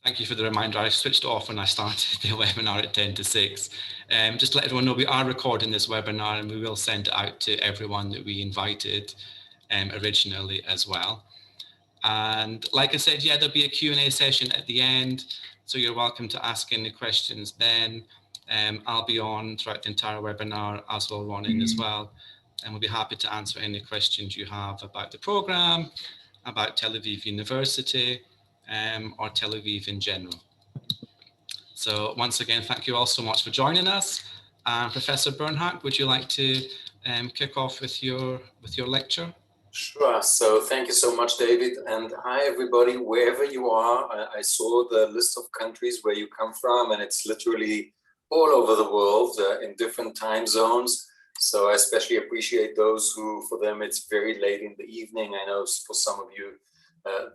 Thank you for the reminder. I switched off when I started the webinar at 10 to 6. Just to let everyone know, we are recording this webinar and we will send it out to everyone that we invited originally as well. And like I said, yeah, there'll be a Q&A session at the end, so you're welcome to ask any questions then. I'll be on throughout the entire webinar, as will Ronen as well, and we'll be happy to answer any questions you have about the program, about Tel Aviv University, or Tel Aviv in general. So once again, thank you all so much for joining us. Professor Birnhack, would you like to kick off with your lecture? Sure. So thank you so much, David. And hi, everybody, wherever you are. I saw the list of countries where you come from, and it's literally all over the world in different time zones. So I especially appreciate those who, for them, it's very late in the evening. I know for some of you,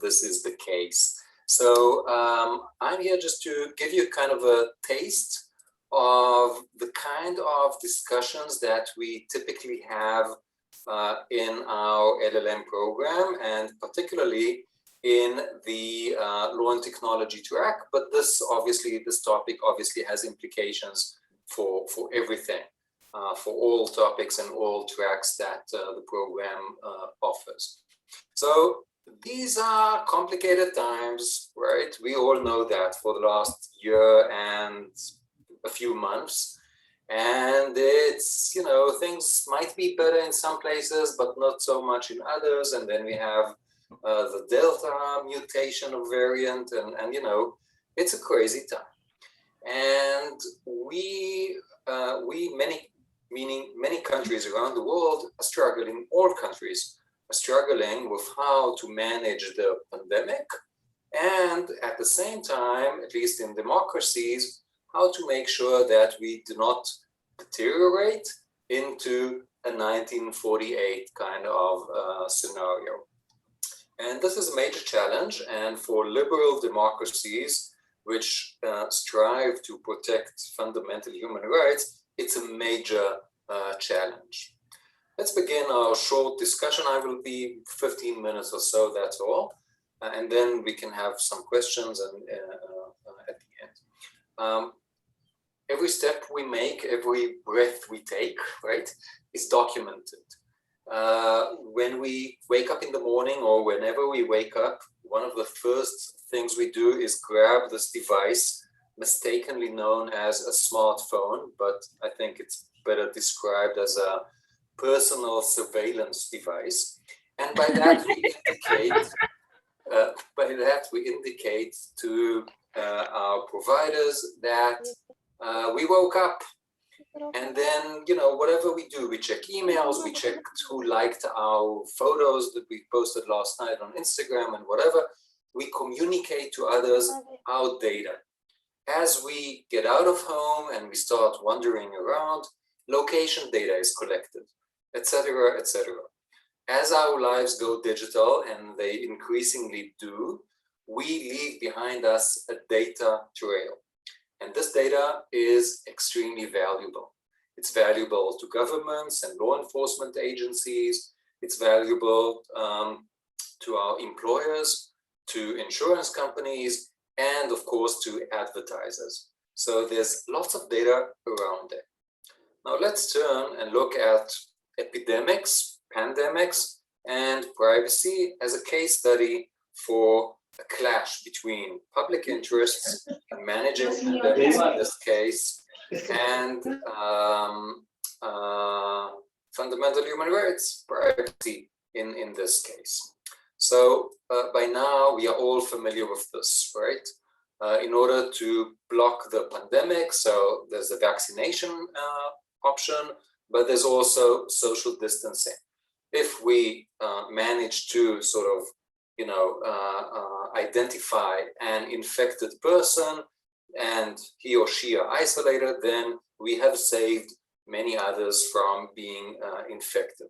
this is the case. So I'm here just to give you kind of a taste of the kind of discussions that we typically have in our LL.M program, and particularly in the law and technology track. But this topic obviously has implications for everything, for all topics and all tracks that the program offers. So these are complicated times, right? We all know that for the last year and a few months. And it's, you know, things might be better in some places, but not so much in others. And then we have the Delta mutation of variant, and you know, it's a crazy time. And many countries around the world are struggling, all countries are struggling with how to manage the pandemic. And at the same time, at least in democracies, how to make sure that we do not deteriorate into a 1948 kind of scenario. And this is a major challenge. And for liberal democracies, which strive to protect fundamental human rights, it's a major challenge. Let's begin our short discussion. I will be 15 minutes or so, that's all. And then we can have some questions and, at the end. Every step we make, every breath we take, right, is documented. When we wake up in the morning or whenever we wake up, one of the first things we do is grab this device, mistakenly known as a smartphone, but I think it's better described as a personal surveillance device. And by that we indicate, to our providers that we woke up. And then, you know, whatever we do, we check emails, we check who liked our photos that we posted last night on Instagram and whatever. We communicate to others our data. As we get out of home and we start wandering around, location data is collected, etc., etc. As our lives go digital, and they increasingly do, we leave behind us a data trail. And this data is extremely valuable. It's valuable to governments and law enforcement agencies. It's valuable to our employers, to insurance companies, and of course to advertisers. So there's lots of data around it. Now let's turn and look at epidemics, pandemics, and privacy as a case study for a clash between public interests and managing pandemics in this case, and fundamental human rights, privacy in this case. So by now we are all familiar with this, right? In order to block the pandemic, so there's a vaccination option, but there's also social distancing. If we manage to sort of, you know, identify an infected person and he or she are isolated, then we have saved many others from being infected.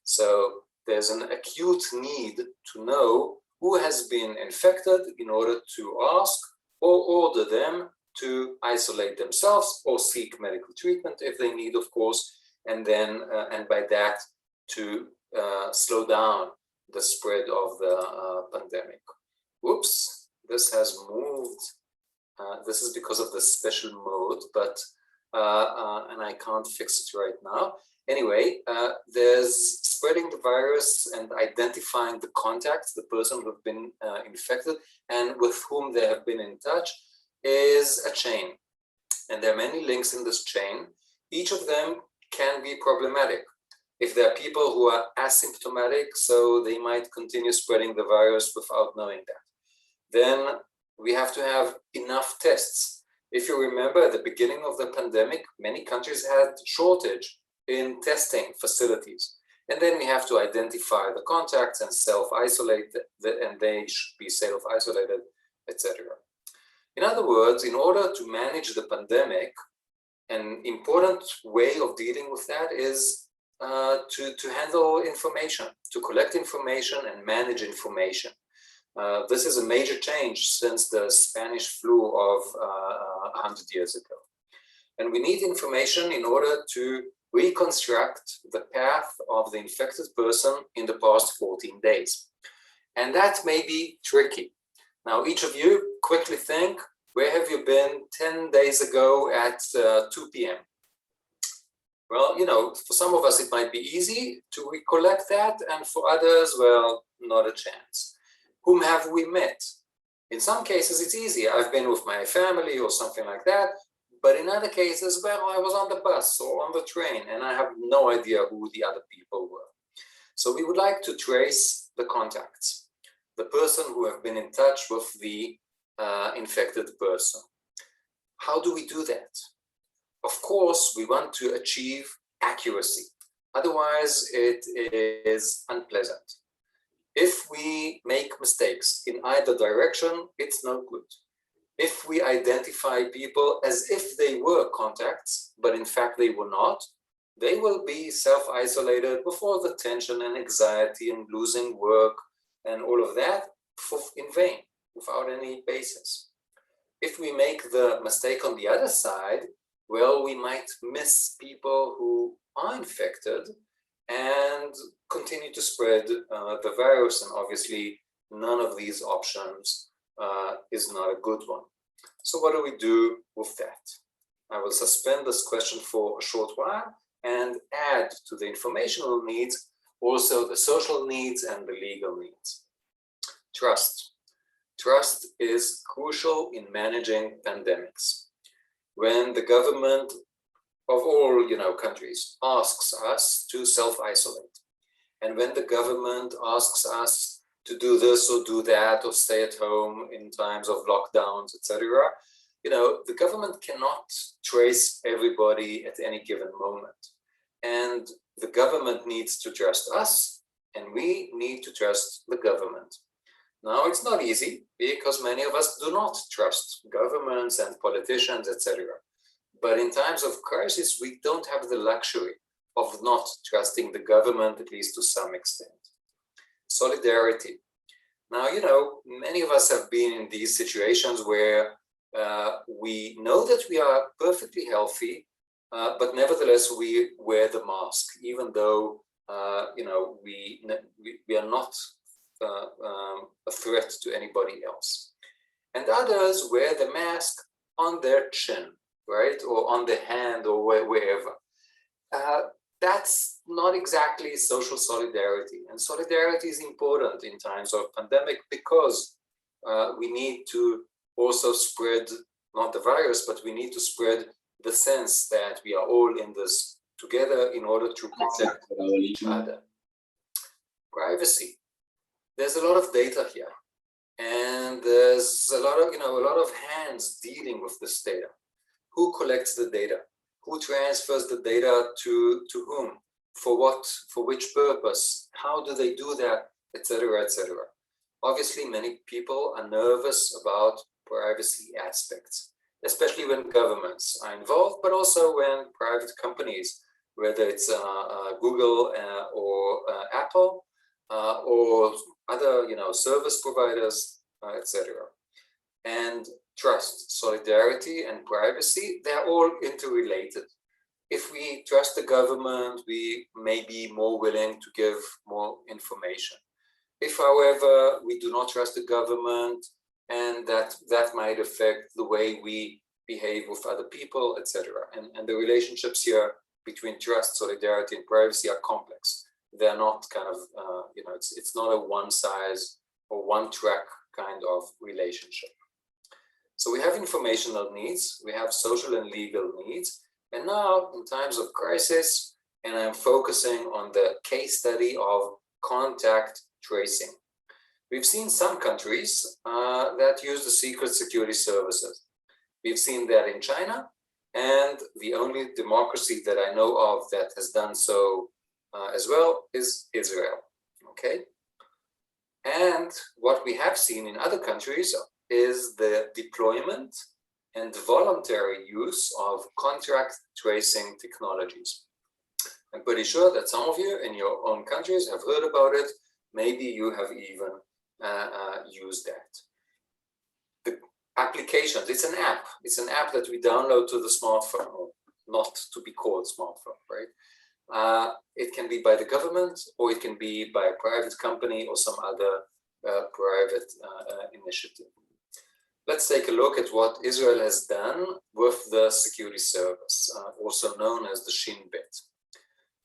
So there's an acute need to know who has been infected in order to ask or order them to isolate themselves or seek medical treatment if they need, of course, and then and by that to slow down the spread of the pandemic. Whoops, this has moved This is because of the special mode, but and I can't fix it right now. Anyway, there's spreading the virus and identifying the contacts, the person who have been infected and with whom they have been in touch, is a chain. And there are many links in this chain. Each of them can be problematic. If there are people who are asymptomatic, so they might continue spreading the virus without knowing that, then we have to have enough tests. If you remember, at the beginning of the pandemic, many countries had shortage in testing facilities. And then we have to identify the contacts and self-isolate, and they should be self-isolated, etc. In other words, in order to manage the pandemic, an important way of dealing with that is to handle information, to collect information and manage information. This is a major change since the Spanish flu of 100 years ago. And we need information in order to reconstruct the path of the infected person in the past 14 days. And that may be tricky. Now, each of you quickly think, where have you been 10 days ago at 2 p.m.? Well, you know, for some of us, it might be easy to recollect that. And for others, well, not a chance. Whom have we met? In some cases, it's easy. I've been with my family or something like that. But in other cases, well, I was on the bus or on the train and I have no idea who the other people were. So we would like to trace the contacts, the person who have been in touch with the infected person. How do we do that? Of course, we want to achieve accuracy. Otherwise, it is unpleasant. If we make mistakes in either direction, it's no good. If we identify people as if they were contacts, but in fact they were not, they will be self-isolated with all the tension and anxiety and losing work and all of that in vain, without any basis. If we make the mistake on the other side, well, we might miss people who are infected and continue to spread the virus, and obviously none of these options is not a good one. So what do we do with that? I will suspend this question for a short while and add to the informational needs also the social needs and the legal needs. Trust. Trust is crucial in managing pandemics. When the government of all countries asks us to self-isolate, and when the government asks us to do this or do that or stay at home in times of lockdowns, etc., the government cannot trace everybody at any given moment. And the government needs to trust us, and we need to trust the government. Now, it's not easy because many of us do not trust governments and politicians, etc. But in times of crisis, we don't have the luxury of not trusting the government, at least to some extent. Solidarity. Now, many of us have been in these situations where we know that we are perfectly healthy, but nevertheless we wear the mask, even though we are not a threat to anybody else. And others wear the mask on their chin, right, or on the hand, or wherever. That's not exactly social solidarity. And solidarity is important in times of pandemic because we need to also spread, not the virus, but we need to spread the sense that we are all in this together in order to protect each other. Privacy. There's a lot of data here, and there's a lot of hands dealing with this data. Who collects the data? Who transfers the data to whom? For what? For which purpose? How do they do that? Etc. etc. Obviously, many people are nervous about privacy aspects, especially when governments are involved, but also when private companies, whether it's Google or Apple or other service providers, etc. And trust, solidarity, and privacy, they're all interrelated. If we trust the government, we may be more willing to give more information. If, however, we do not trust the government and that might affect the way we behave with other people, etc. And the relationships here between trust, solidarity, and privacy are complex. They're not kind of, it's not a one size or one track kind of relationship. So we have informational needs, we have social and legal needs, and now in times of crisis, and I'm focusing on the case study of contact tracing. We've seen some countries that use the secret security services. We've seen that in China, and the only democracy that I know of that has done so as well is Israel, okay? And what we have seen in other countries is the deployment and voluntary use of contact tracing technologies. I'm pretty sure that some of you in your own countries have heard about it. Maybe you have even used that. The applications, it's an app. It's an app that we download to the smartphone, or not to be called smartphone, right? It can be by the government, or it can be by a private company or some other private initiative. Let's take a look at what Israel has done with the security service, also known as the Shin Bet.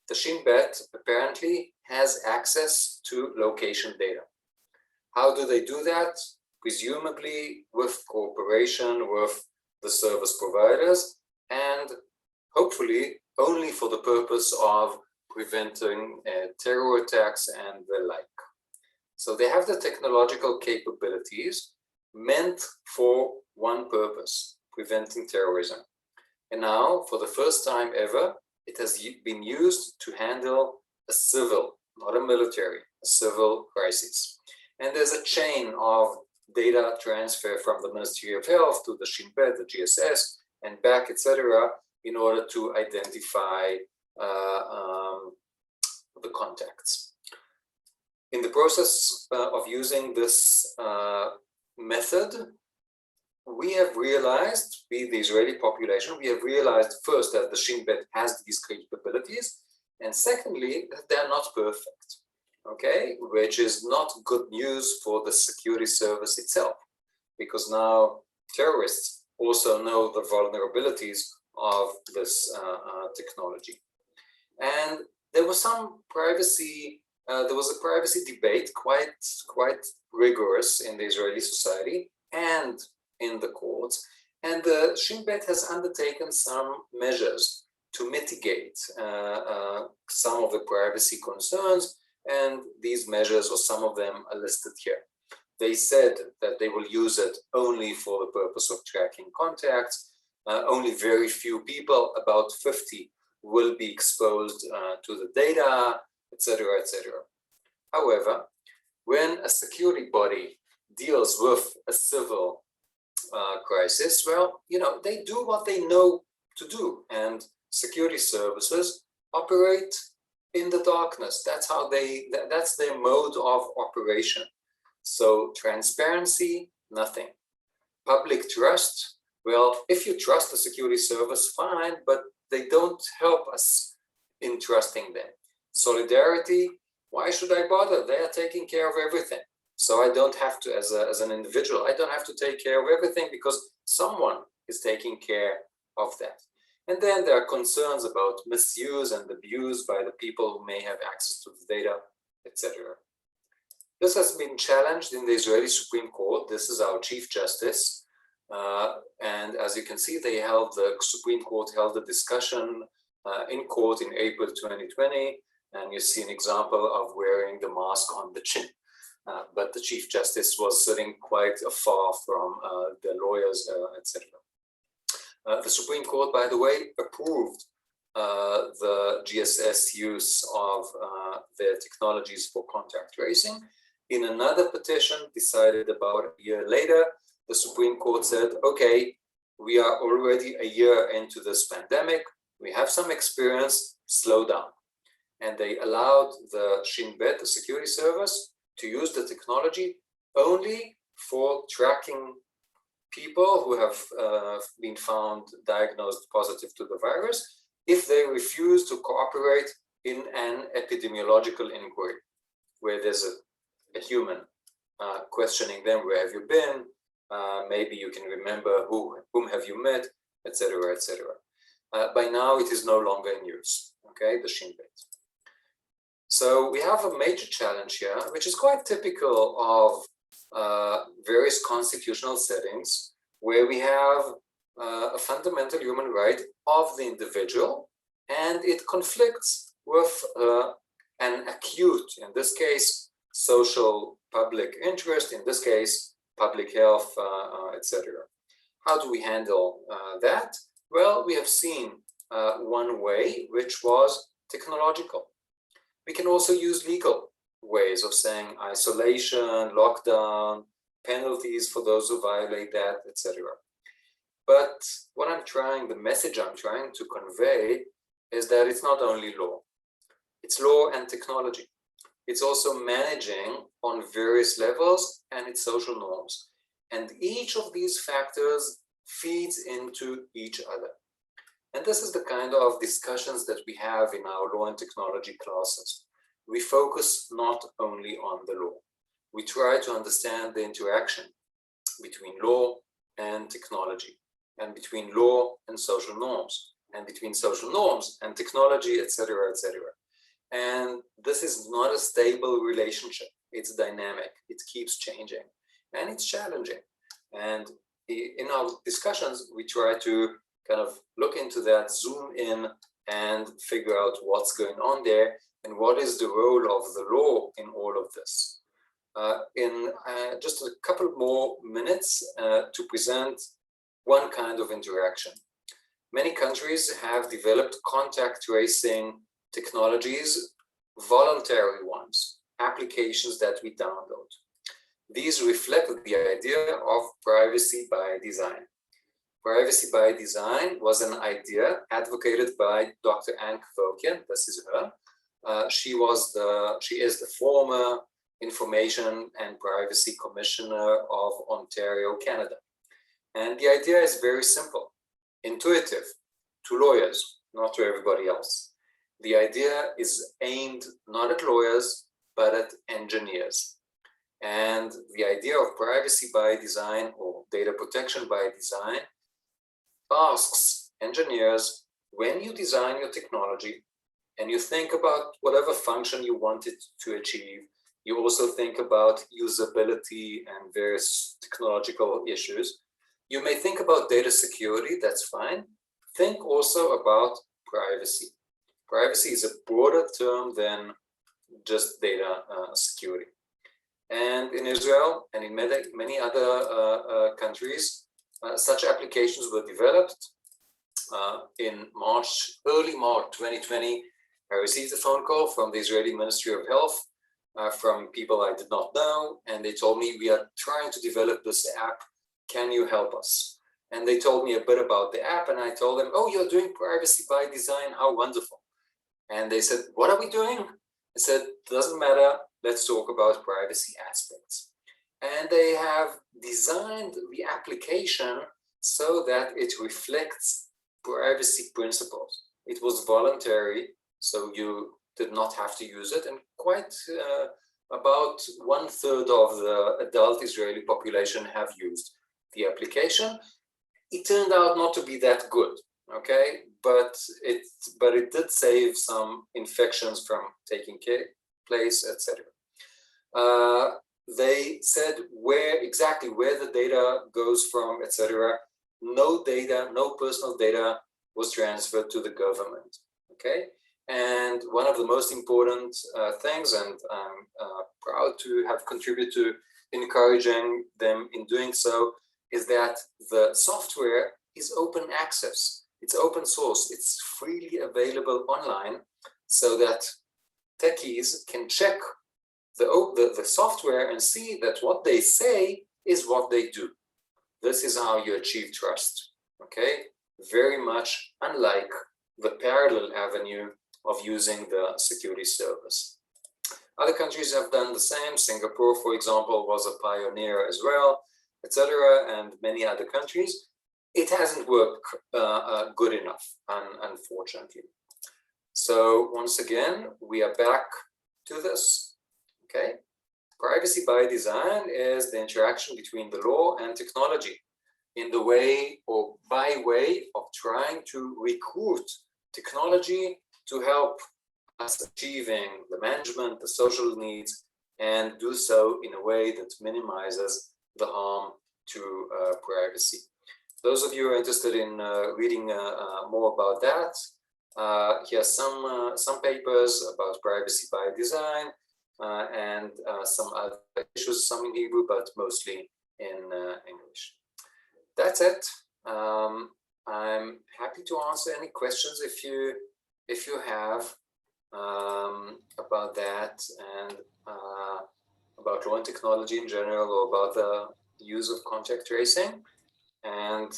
The Shin Bet apparently has access to location data. How do they do that? Presumably with cooperation with the service providers, and hopefully only for the purpose of preventing terror attacks and the like. So they have the technological capabilities meant for one purpose, preventing terrorism. And now, for the first time ever, it has been used to handle a civil, not a military, a civil crisis. And there's a chain of data transfer from the Ministry of Health to the Shin Bet, the GSS, and back, etc., in order to identify the contacts. In the process of using this method, we have realized, we the Israeli population, we have realized first that the Shin Bet has these capabilities, and secondly, that they're not perfect, okay? Which is not good news for the security service itself, because now terrorists also know the vulnerabilities of this technology. And there was some privacy, there was a privacy debate, quite rigorous in the Israeli society and in the courts. And the Shin Bet has undertaken some measures to mitigate some of the privacy concerns, and these measures, or some of them, are listed here. They said that they will use it only for the purpose of tracking contacts. Only very few people, about 50, will be exposed to the data, etc., etc. However, when a security body deals with a civil crisis, well, they do what they know to do, and security services operate in the darkness. That's how that's their mode of operation. So transparency, nothing. Public trust, well, if you trust the security service, fine, but they don't help us in trusting them. Solidarity, why should I bother? They are taking care of everything. So I don't have to, as an individual, I don't have to take care of everything because someone is taking care of that. And then there are concerns about misuse and abuse by the people who may have access to the data, etc. This has been challenged in the Israeli Supreme Court. This is our Chief Justice. And as you can see, the Supreme Court held a discussion in court in April 2020. And you see an example of wearing the mask on the chin. But the Chief Justice was sitting quite afar from the lawyers, etc. The Supreme Court, by the way, approved the GSS use of their technologies for contact tracing. In another petition decided about a year later, the Supreme Court said, okay, we are already a year into this pandemic, we have some experience, slow down. And they allowed the Shin Bet, the security service, to use the technology only for tracking people who have been found diagnosed positive to the virus if they refuse to cooperate in an epidemiological inquiry, where there's a human questioning them, where have you been, Maybe you can remember whom have you met, etc., etc. By now, it is no longer in use. Okay, the Shin Bet. So we have a major challenge here, which is quite typical of various constitutional settings, where we have a fundamental human right of the individual, and it conflicts with an acute, in this case, social public interest, in this case, public health, etc. How do we handle that? Well, we have seen one way, which was technological. We can also use legal ways of saying isolation, lockdown, penalties for those who violate that, etc. But what the message I'm trying to convey is that it's not only law. It's law and technology. It's also managing on various levels, and it's social norms. And each of these factors feeds into each other. And this is the kind of discussions that we have in our law and technology classes. We focus not only on the law. We try to understand the interaction between law and technology, and between law and social norms, and between social norms and technology, etc., etc. And this is not a stable relationship. It's dynamic. It keeps changing, and it's challenging. And in our discussions, we try to kind of look into that, zoom in, and figure out what's going on there, and what is the role of the law in all of this. In just a couple more minutes to present one kind of interaction. Many countries have developed contact tracing technologies, voluntary ones, applications that we download. These reflect the idea of privacy by design. Privacy by design was an idea advocated by Dr. Anne Kvokian. This is her. She is the former Information and Privacy Commissioner of Ontario, Canada. And the idea is very simple, intuitive to lawyers, not to everybody else. The idea is aimed not at lawyers, but at engineers. And the idea of privacy by design, or data protection by design, asks engineers, when you design your technology and you think about whatever function you want it to achieve, you also think about usability and various technological issues. You may think about data security, that's fine. Think also about privacy. Privacy is a broader term than just data security. And in Israel and in many other countries, such applications were developed. In early March 2020, I received a phone call from the Israeli Ministry of Health from people I did not know, and they told me, we are trying to develop this app. Can you help us? And they told me a bit about the app, and I told them, oh, you're doing privacy by design, how wonderful. And they said, what are we doing? I said, doesn't matter, let's talk about privacy aspects. And they have designed the application so that it reflects privacy principles. It was voluntary, so you did not have to use it, and quite about 1/3 of the adult Israeli population have used the application. It turned out not to be that good, okay? But it did save some infections from taking place, etc. They said exactly where the data goes from, etc. No data, no personal data was transferred to the government, okay? And one of the most important things, and I'm proud to have contributed to encouraging them in doing so, is that the software is open access. It's open source. It's freely available online, so that techies can check the software and see that what they say is what they do. This is how you achieve trust, okay? Very much unlike the parallel avenue of using the security service. Other countries have done the same. Singapore, for example, was a pioneer as well, etc., and many other countries. It hasn't worked good enough, unfortunately. So once again, we are back to this, okay? Privacy by design is the interaction between the law and technology in the way or by way of trying to recruit technology to help us achieving the management, the social needs, and do so in a way that minimizes the harm to privacy. Those of you who are interested in reading more about that, here are some papers about privacy by design and some other issues, some in Hebrew, but mostly in English. That's it. I'm happy to answer any questions if you have about that and about law and technology in general, or about the use of contact tracing. And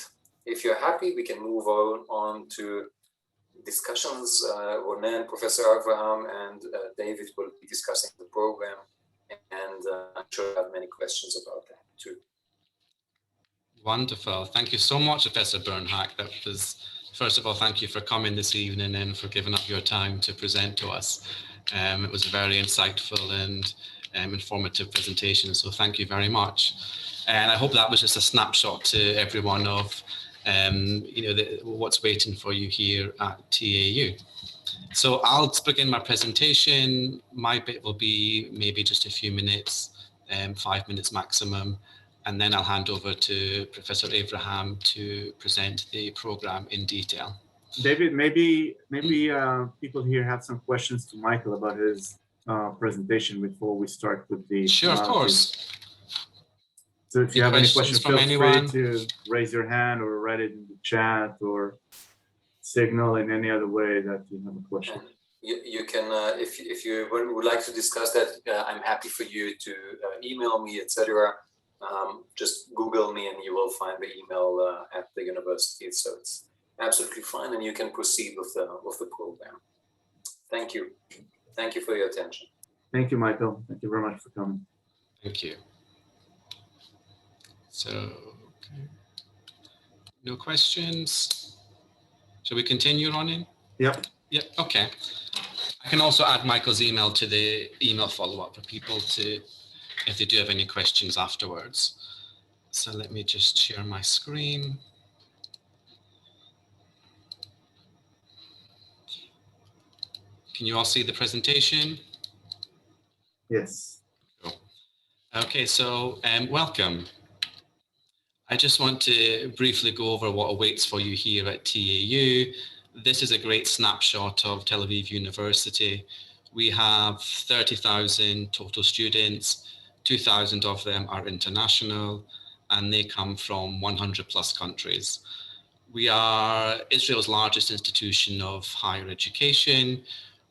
if you're happy, we can move on to discussions. Ronen, Professor Avraham, and David will be discussing the program, and I'm sure I have many questions about that too. Wonderful. Thank you so much, Professor Birnhack. That was, first of all, thank you for coming this evening and for giving up your time to present to us. It was a very insightful and informative presentation, so thank you very much. And I hope that was just a snapshot to everyone of what's waiting for you here at TAU. So I'll begin my presentation. My bit will be maybe just a few minutes, 5 minutes maximum, and then I'll hand over to Professor Avraham to present the program in detail. David, maybe people here have some questions to Michael about his presentation before we start with the. Sure, of course. So if you have any questions, feel free to raise your hand or write it in the chat or signal in any other way that you have a question. You can, if you would like to discuss that, I'm happy for you to email me, etc. Just Google me and you will find the email at the university. So it's absolutely fine, and you can proceed with the program. Thank you. Thank you for your attention. Thank you, Michael. Thank you very much for coming. Thank you. So, okay. No questions. Shall we continue, Ronen? Yep. Yep. Okay. I can also add Michael's email to the email follow-up for people to, if they do have any questions afterwards. So let me just share my screen. Can you all see the presentation? Yes. Cool. Okay, so welcome. I just want to briefly go over what awaits for you here at TAU. This is a great snapshot of Tel Aviv University. We have 30,000 total students, 2,000 of them are international, and they come from 100 plus countries. We are Israel's largest institution of higher education.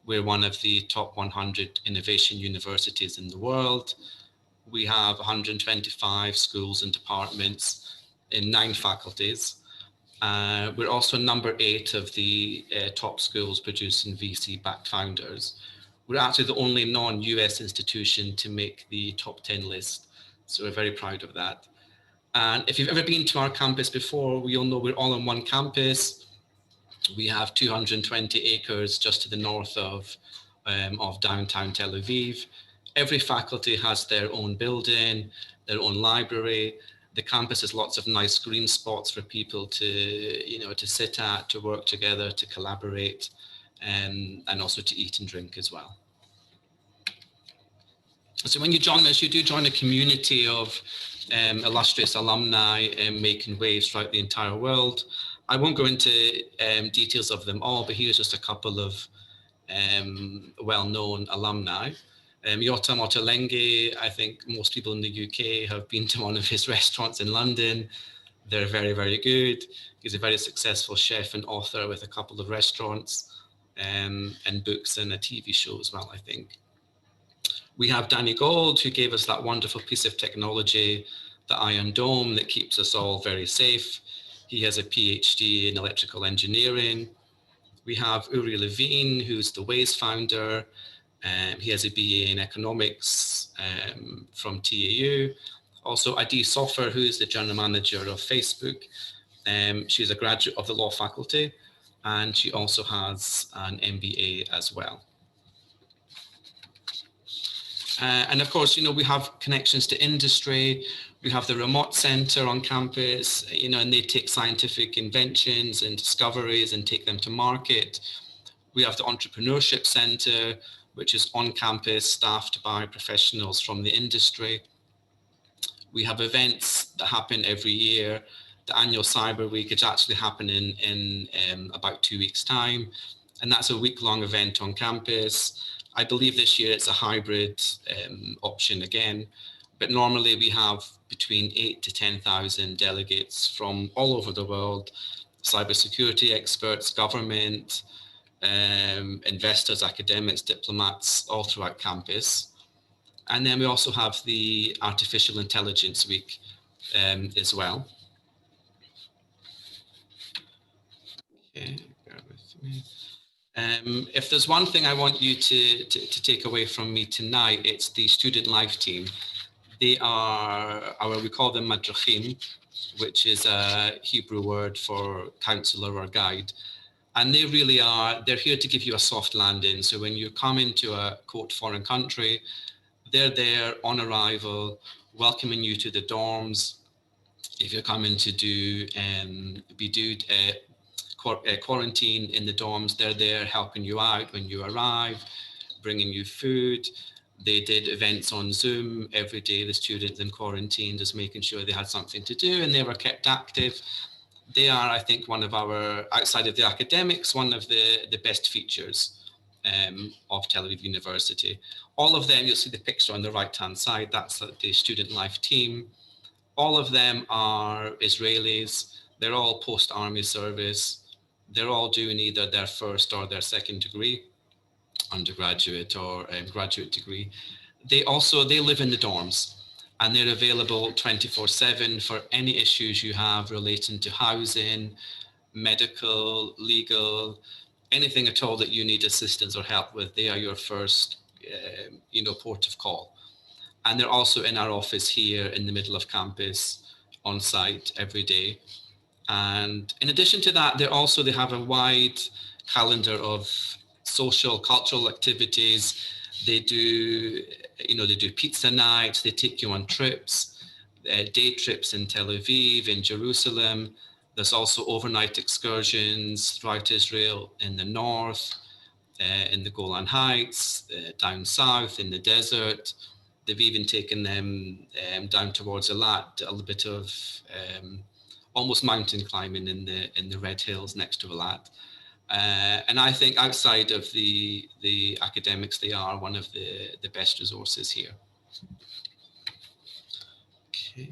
We're one of the top 100 innovation universities in the world. We have 125 schools and departments in 9 faculties. We're also number 8 of the top schools producing VC-backed founders. We're actually the only non-US institution to make the top 10 list. So we're very proud of that. And if you've ever been to our campus before, you'll know we're all on one campus. We have 220 acres just to the north of downtown Tel Aviv. Every faculty has their own building, their own library. The campus has lots of nice green spots for people to, to sit at, to work together, to collaborate, and also to eat and drink as well. So when you join us, you do join a community of illustrious alumni making waves throughout the entire world. I won't go into details of them all, but here's just a couple of well-known alumni. Yotam Ottolenghi, I think most people in the UK have been to one of his restaurants in London. They're very, very good. He's a very successful chef and author with a couple of restaurants and books and a TV show as well, I think. We have Danny Gold, who gave us that wonderful piece of technology, the Iron Dome, that keeps us all very safe. He has a PhD in electrical engineering. We have Uri Levine, who's the Waze founder. He has a BA in economics from TAU. Also Adi Sofer, who is the general manager of Facebook. She's a graduate of the law faculty, and she also has an MBA as well. And of course, we have connections to industry. We have the remote center on campus, and they take scientific inventions and discoveries and take them to market. We have the entrepreneurship center, which is on campus, staffed by professionals from the industry. We have events that happen every year. The annual Cyber Week is actually happening in about 2 weeks' time. And that's a week-long event on campus. I believe this year it's a hybrid option again, but normally we have between 8,000 to 10,000 delegates from all over the world, cybersecurity experts, government, investors, academics, diplomats, all throughout campus. And then we also have the Artificial Intelligence Week as well. Okay, bear with me. If there's one thing I want you to take away from me tonight, it's the student life team. They are, we call them madrachim, which is a Hebrew word for counselor or guide. And they really are, they're here to give you a soft landing. So when you come into a quote foreign country, they're there on arrival, welcoming you to the dorms. If you're coming to do quarantine in the dorms, they're there helping you out when you arrive, bringing you food. They did events on Zoom every day. The students in quarantine, just making sure they had something to do and they were kept active. They are, I think, one of our, outside of the academics, one of the best features of Tel Aviv University. All of them, you'll see the picture on the right-hand side, that's the student life team. All of them are Israelis. They're all post-army service. They're all doing either their first or their second degree, undergraduate or graduate degree. They live in the dorms and they're available 24/7 for any issues you have relating to housing, medical, legal, anything at all that you need assistance or help with. They are your first, port of call. And they're also in our office here in the middle of campus on site every day. And in addition to that, they have a wide calendar of social, cultural activities. They do, they do pizza nights, they take you on trips, day trips in Tel Aviv, in Jerusalem. There's also overnight excursions throughout Israel in the north, in the Golan Heights, down south, in the desert. They've even taken them down towards Eilat, a little bit of almost mountain climbing in the Red Hills next to Eilat. And I think outside of the academics, they are one of the best resources here. Okay.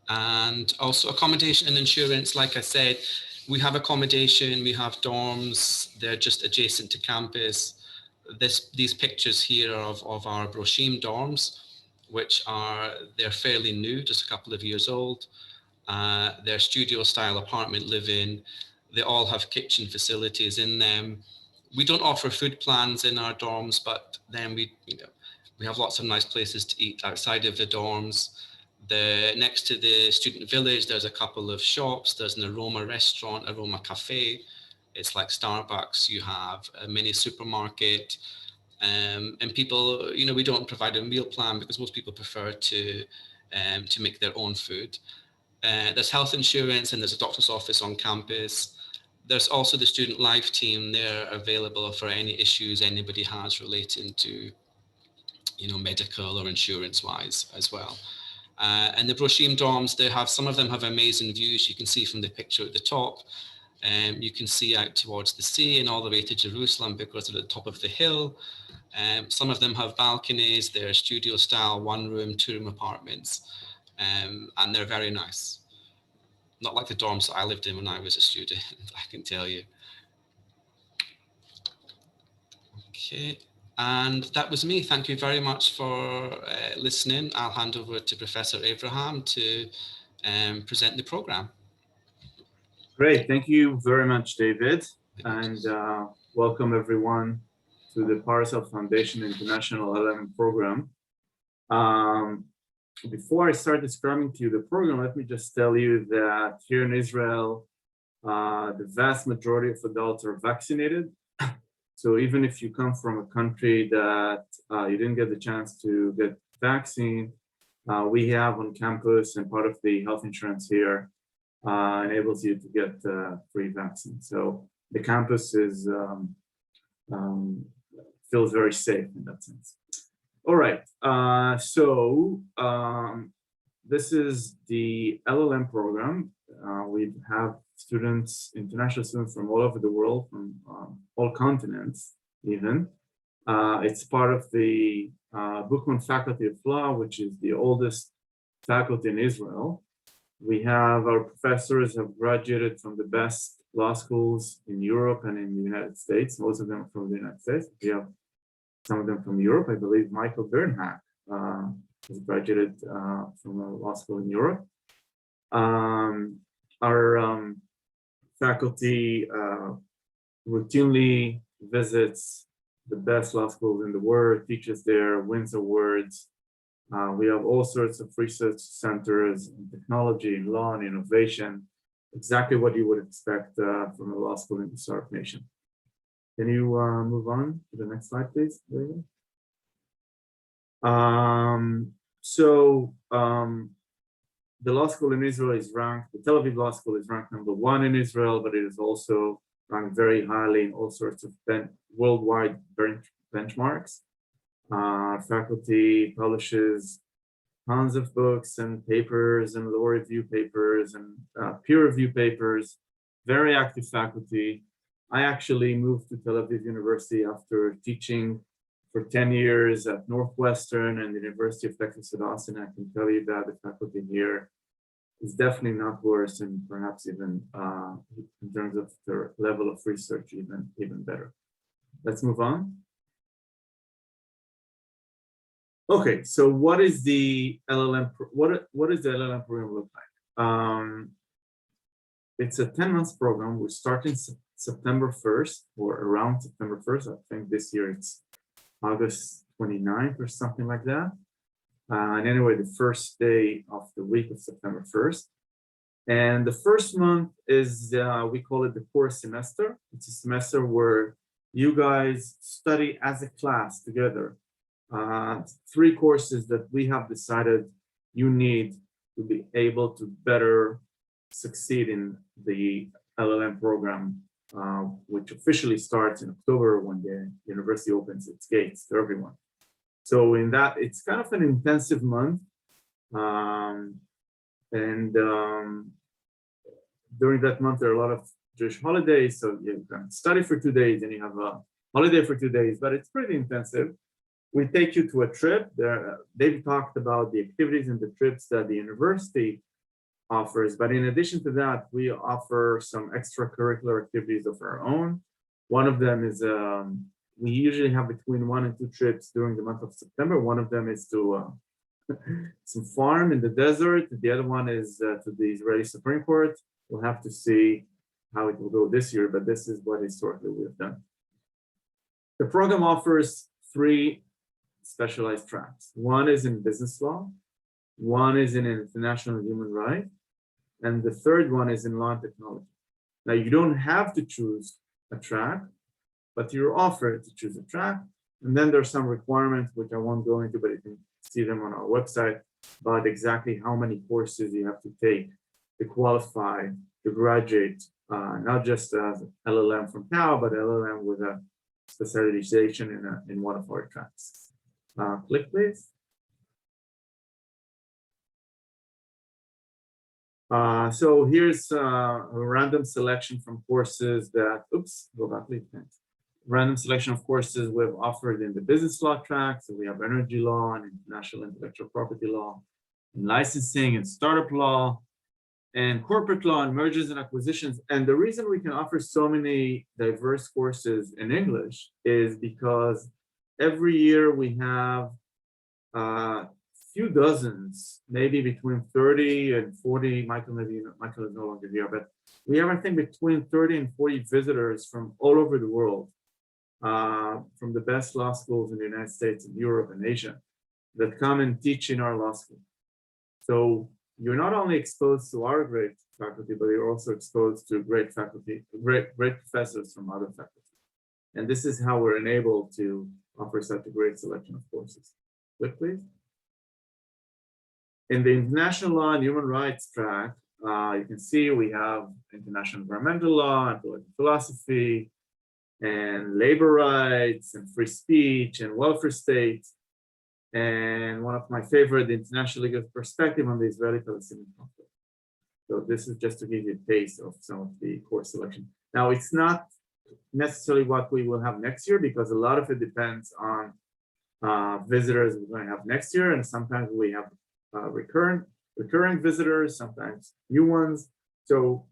And also accommodation and insurance, like I said, we have accommodation, we have dorms, they're just adjacent to campus. These pictures here are of our Broshim dorms, they're fairly new, just a couple of years old. They're studio style apartment living. They all have kitchen facilities in them. We don't offer food plans in our dorms, but then we have lots of nice places to eat outside of the dorms. Next to the student village, there's a couple of shops. There's an Aroma restaurant, Aroma Cafe. It's like Starbucks. You have a mini supermarket. And people, we don't provide a meal plan because most people prefer to make their own food. There's health insurance and there's a doctor's office on campus. There's also the student life team. They're available for any issues anybody has relating to, medical or insurance wise as well. And the Broshim dorms, some of them have amazing views. You can see from the picture at the top. You can see out towards the sea and all the way to Jerusalem because they're at the top of the hill. Some of them have balconies. They're studio style, 1-room, 2-room apartments. And they're very nice. Not like the dorms that I lived in when I was a student, I can tell you. Okay, and that was me. Thank you very much for listening. I'll hand over to Professor Avraham to present the program. Great, thank you very much, David. And welcome everyone to the Parasol Foundation International Llm Program. Before I start describing to you the program, let me just tell you that here in Israel, the vast majority of adults are vaccinated. So even if you come from a country that you didn't get the chance to get vaccine, we have on campus, and part of the health insurance here enables you to get free vaccine. So the campus is feels very safe in that sense. All right, this is the LL.M program. We have students, international students from all over the world, from all continents even. It's part of the Buchman Faculty of Law, which is the oldest faculty in Israel. We have our professors have graduated from the best law schools in Europe and in the United States, most of them from the United States. We have some of them from Europe. I believe Michael Birnhack has graduated from a law school in Europe. Our faculty routinely visits the best law schools in the world, teaches there, wins awards. We have all sorts of research centers in technology, in law, and innovation, exactly what you would expect from a law school in the Startup Nation. Can you move on to the next slide, please, David? The law school in Israel is ranked, the Tel Aviv Law School is ranked #1 in Israel, but it is also ranked very highly in all sorts of worldwide benchmarks. Faculty publishes tons of books and papers and law review papers and peer review papers, very active faculty. I actually moved to Tel Aviv University after teaching for 10 years at Northwestern and the University of Texas at Austin. I can tell you that the faculty here is definitely not worse, and perhaps even in terms of their level of research, even better. Let's move on. Okay, so what is the LL.M? What does the LL.M program look like? It's a 10-month program. We're starting September 1st, or around September 1st. I think this year it's August 29th or something like that. And anyway, the first day of the week of September 1st. And the first month is, we call it the core semester. It's a semester where you guys study as a class together. 3 courses that we have decided you need to be able to better succeed in the LL.M program, which officially starts in October when the university opens its gates to everyone. So in that, it's kind of an intensive month. During that month, there are a lot of Jewish holidays. So you can study for 2 days and you have a holiday for 2 days, but it's pretty intensive. We take you to a trip. David talked about the activities and the trips that the university offers, but in addition to that, we offer some extracurricular activities of our own. One of them is, we usually have between 1 and 2 trips during the month of September. One of them is to some farm in the desert. The other one is to the Israeli Supreme Court. We'll have to see how it will go this year, but this is what historically we have done. The program offers 3 specialized tracks. One is in business law, one is in international human rights, and the third one is in law and technology. Now, you don't have to choose a track, but you're offered to choose a track. And then there's some requirements, which I won't go into, but you can see them on our website, about exactly how many courses you have to take to qualify to graduate, not just as LL.M from Cal, but LL.M with a specialization in one of our tracks. Click, please. So here's a random selection from courses that, oops, go back, please, thanks. Random selection of courses we've offered in the business law track. So we have energy law and international intellectual property law, and licensing and startup law, and corporate law and mergers and acquisitions. And the reason we can offer so many diverse courses in English is because every year we have a few dozens, maybe between 30 and 40, Michael is no longer here, but we have, I think, between 30 and 40 visitors from all over the world, from the best law schools in the United States and Europe and Asia, that come and teach in our law school. So you're not only exposed to our great faculty, but you're also exposed to great faculty, great professors from other faculty. And this is how we're enabled to offer such a great selection of courses. Click, please. In the International Law and Human Rights track, you can see we have International Environmental Law and Political Philosophy and labor rights and free speech and welfare state. And one of my favorite, the International Legal Perspective on the Israeli-Palestinian conflict. So this is just to give you a taste of some of the course selection. Now, it's not necessarily what we will have next year because a lot of it depends on visitors we're going to have next year. And sometimes we have recurring visitors, sometimes new ones. So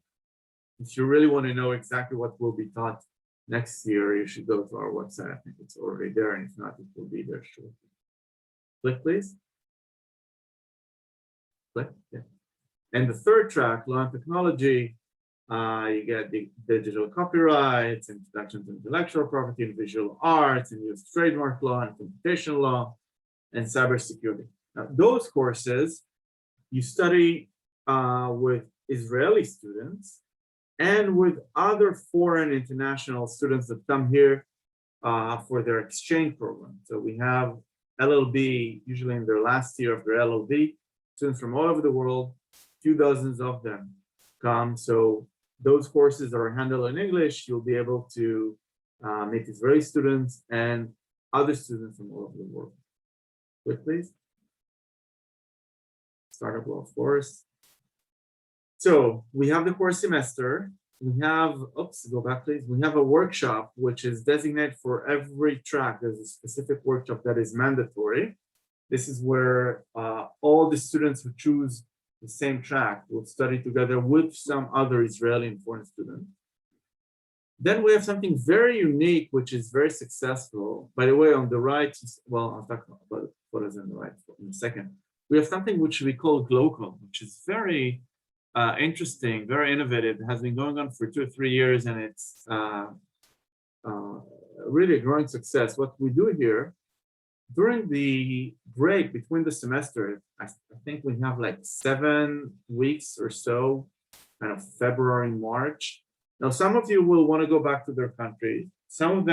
if you really want to know exactly what will be taught next year, you should go to our website. I think it's already there, and if not, it will be there shortly. Click, please. Click, yeah. And the third track, Law and Technology, you get the digital copyrights, introduction to intellectual property and visual arts, and US trademark law and computational law, and cybersecurity. Now, those courses you study with Israeli students and with other foreign international students that come here for their exchange program. So we have LLB, usually in their last year of their LLB, students from all over the world, few dozens of them come. So those courses are handled in English. You'll be able to meet Israeli students and other students from all over the world. Click, please. Startup law, of course. So we have the course semester. We have, oops, go back, please. We have a workshop which is designated for every track. There's a specific workshop that is mandatory. This is where all the students who choose the same track will study together with some other Israeli and foreign students. Then we have something very unique, which is very successful. By the way, on the right, well, I'll talk about what is on the right in a second. We have something which we call Global, which is very interesting, very innovative. It has been going on for 2 or 3 years, and it's really a growing success. What we do here, during the break between the semester, I think we have like 7 weeks or so, kind of February, March. Now, some of you will want to go back to their country. Some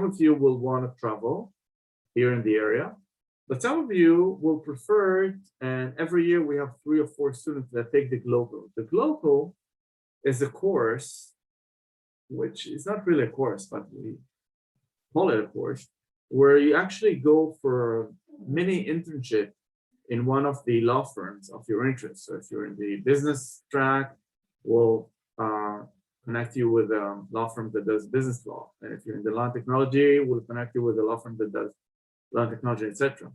of you will want to travel here in the area. But some of you will prefer it, and every year we have 3 or 4 students that take the Global. The Global is a course, which is not really a course, but we call it a course, where you actually go for a mini internship in one of the law firms of your interest. So if you're in the business track, we'll connect you with a law firm that does business law. And if you're in the law and technology, we'll connect you with a law firm that does law and technology, etc.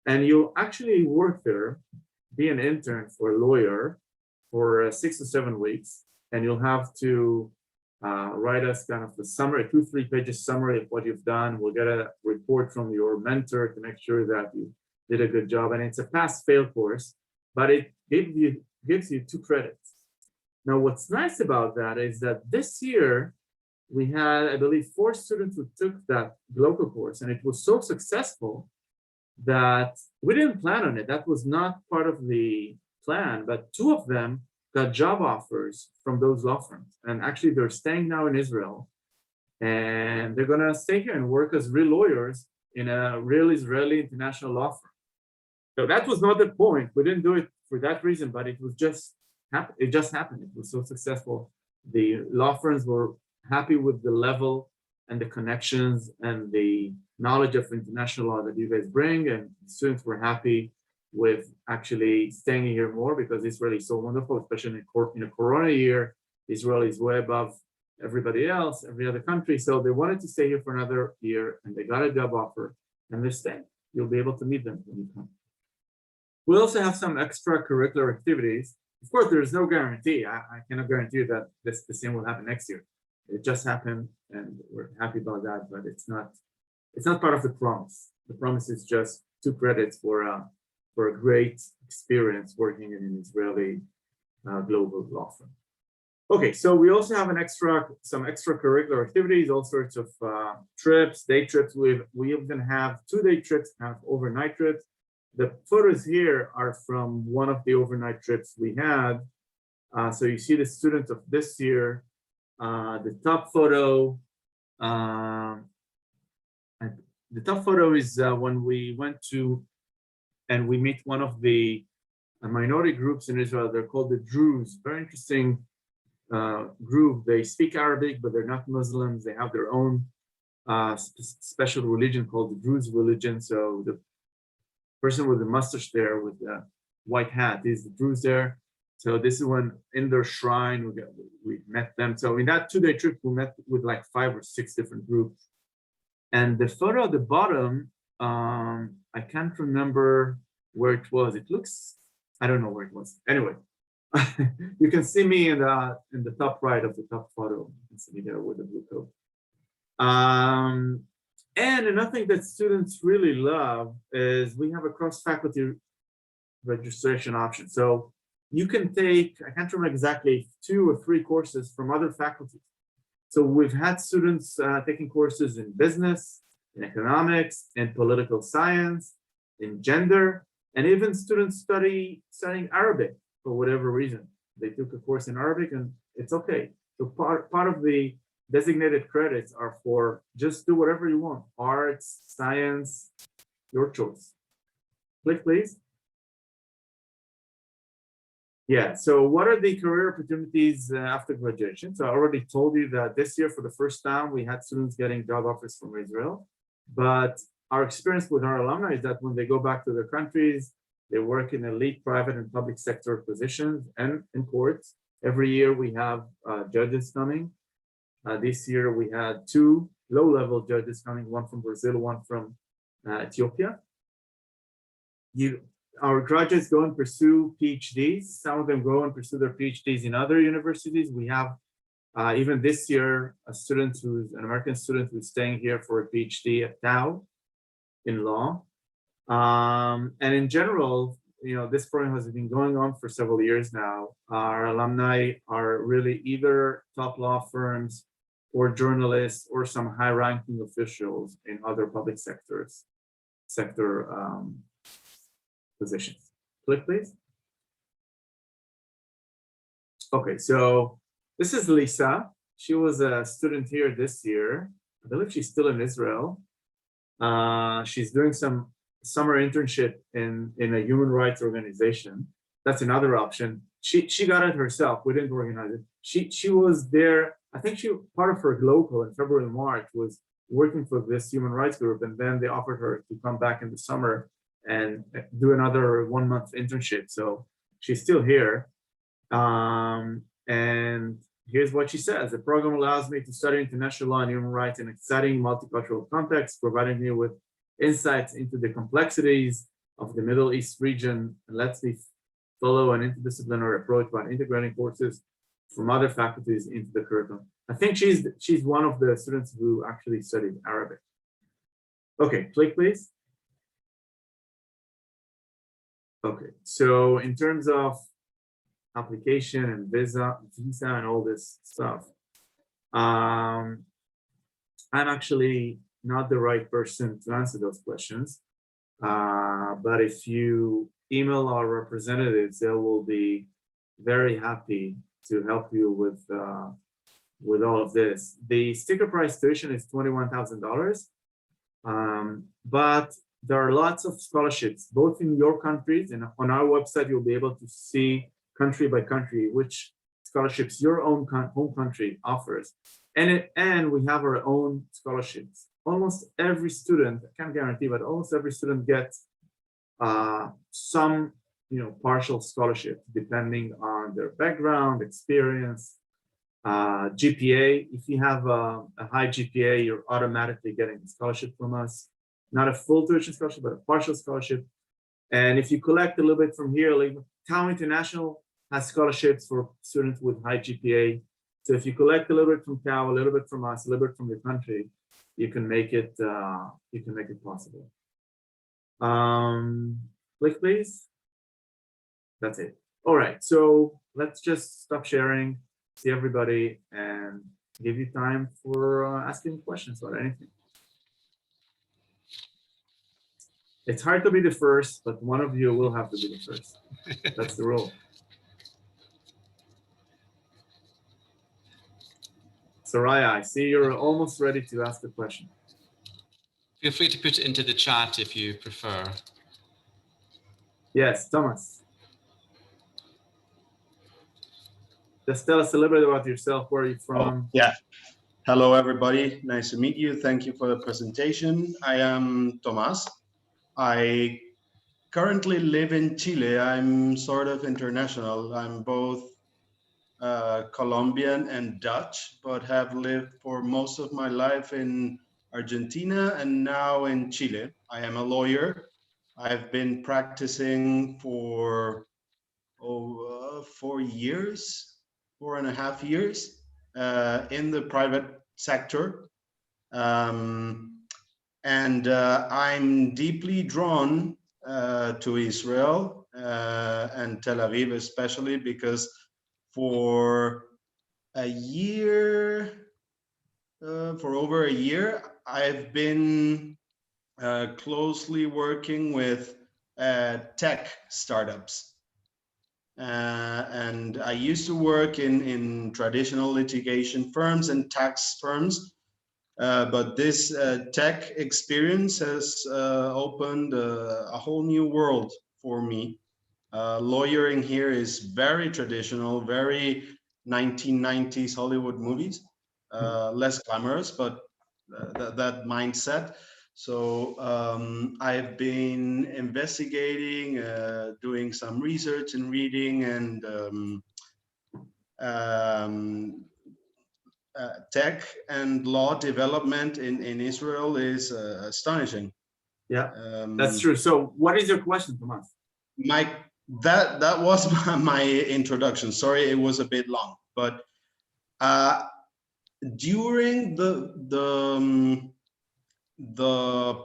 And you'll actually work there, be an intern for a lawyer for 6 to 7 weeks, and you'll have to write us kind of a summary, a 2-3 pages summary of what you've done. We'll get a report from your mentor to make sure that you did a good job. And it's a pass-fail course, but it gives you 2 credits. Now, what's nice about that is that this year, we had, I believe, 4 students who took that local course, and it was so successful that we didn't plan on it. That was not part of the plan, but 2 of them got job offers from those law firms. And actually, they're staying now in Israel, and they're going to stay here and work as real lawyers in a real Israeli international law firm. So that was not the point. We didn't do it for that reason, but it was just happened. It just happened. It was so successful. The law firms were happy with the level and the connections and the knowledge of international law that you guys bring, and students were happy with actually staying here more because Israel is so wonderful, especially in a Corona year. Israel is way above everybody else, every other country. So they wanted to stay here for another year, and they got a job offer, and they're staying. You'll be able to meet them when you come. We also have some extracurricular activities. Of course, there is no guarantee. I cannot guarantee you that the same will happen next year. It just happened, and we're happy about that, but it's not part of the promise. The promise is just 2 credits for a great experience working in an Israeli global law firm. Okay, so we also have some extracurricular activities, all sorts of trips, day trips. We even have 2-day trips, kind of overnight trips. The photos here are from one of the overnight trips we had. So you see the students of this year. The top photo the top photo is when we went to, and we meet one of the minority groups in Israel. They're called the Druze. Very interesting group. They speak Arabic, but they're not Muslims. They have their own special religion called the Druze religion. So the person with the mustache there with the white hat is the Druze there. So this is when in their shrine we met them. So in that 2-day trip, we met with like 5 or 6 different groups. And the photo at the bottom, I can't remember where it was. It looks, I don't know where it was. Anyway, you can see me in the top right of the top photo. You can see me there with the blue coat. And another thing that students really love is we have a cross-faculty registration option. So you can take, I can't remember exactly, 2 or 3 courses from other faculties. So we've had students taking courses in business, in economics, in political science, in gender, and even students studying Arabic for whatever reason. They took a course in Arabic and it's okay. So part of the designated credits are for just do whatever you want. Arts, science, your choice. Click, please. Yeah, so what are the career opportunities after graduation? So I already told you that this year, for the first time, we had students getting job offers from Israel. But our experience with our alumni is that when they go back to their countries, they work in elite private and public sector positions and in courts. Every year we have judges coming. This year we had 2 low-level judges coming, one from Brazil, one from Ethiopia. Our graduates go and pursue PhDs. Some of them go and pursue their PhDs in other universities. We have, even this year, an American student who's staying here for a PhD at Tau in law. And in general, this program has been going on for several years now. Our alumni are really either top law firms or journalists or some high-ranking officials in other public sector positions. Click, please. Okay, so this is Lisa. She was a student here this year. I believe she's still in Israel. She's doing some summer internship in a human rights organization. That's another option. She got it herself. We didn't organize it. She was there. I think part of her local in February and March was working for this human rights group, and then they offered her to come back in the summer and do another 1-month internship. So she's still here. And here's what she says. The program allows me to study international law and human rights in exciting multicultural context, providing me with insights into the complexities of the Middle East region, and lets me follow an interdisciplinary approach by integrating courses from other faculties into the curriculum. I think she's one of the students who actually studied Arabic. Okay, click, please. Okay, so in terms of application and visa and all this stuff, I'm actually not the right person to answer those questions. But if you email our representatives, they will be very happy to help you with all of this. The sticker price tuition is $21,000, but there are lots of scholarships, both in your countries, and on our website, you'll be able to see country by country which scholarships your own home country offers. And we have our own scholarships. Almost every student, I can't guarantee, but almost every student gets some partial scholarship depending on their background, experience, GPA. If you have a high GPA, you're automatically getting a scholarship from us. Not a full tuition scholarship, but a partial scholarship. And if you collect a little bit from here, like Tau International has scholarships for students with high GPA. So if you collect a little bit from Tau, a little bit from us, a little bit from your country, you can make it possible. Click, please. That's it. All right, so let's just stop sharing, see everybody, and give you time for asking questions about anything. It's hard to be the first, but one of you will have to be the first. That's the rule. Soraya, I see you're almost ready to ask the question. Feel free to put it into the chat if you prefer. Yes, Thomas. Just tell us a little bit about yourself. Where are you from? Oh, yeah. Hello, everybody. Nice to meet you. Thank you for the presentation. I am Tomas. I currently live in Chile. I'm sort of international. I'm both Colombian and Dutch, but have lived for most of my life in Argentina and now in Chile. I am a lawyer. I've been practicing for 4 years, 4.5 years in the private sector. I'm deeply drawn to Israel and Tel Aviv, especially because for over a year, I've been closely working with tech startups. And I used to work in traditional litigation firms and tax firms, but this tech experience has opened a whole new world for me. Lawyering here is very traditional, very 1990s Hollywood movies, less glamorous, but that mindset. So I've been investigating, doing some research and reading, and tech and law development in Israel is astonishing. Yeah, that's true. So what is your question, Tomas? That was my introduction. Sorry, it was a bit long, but during the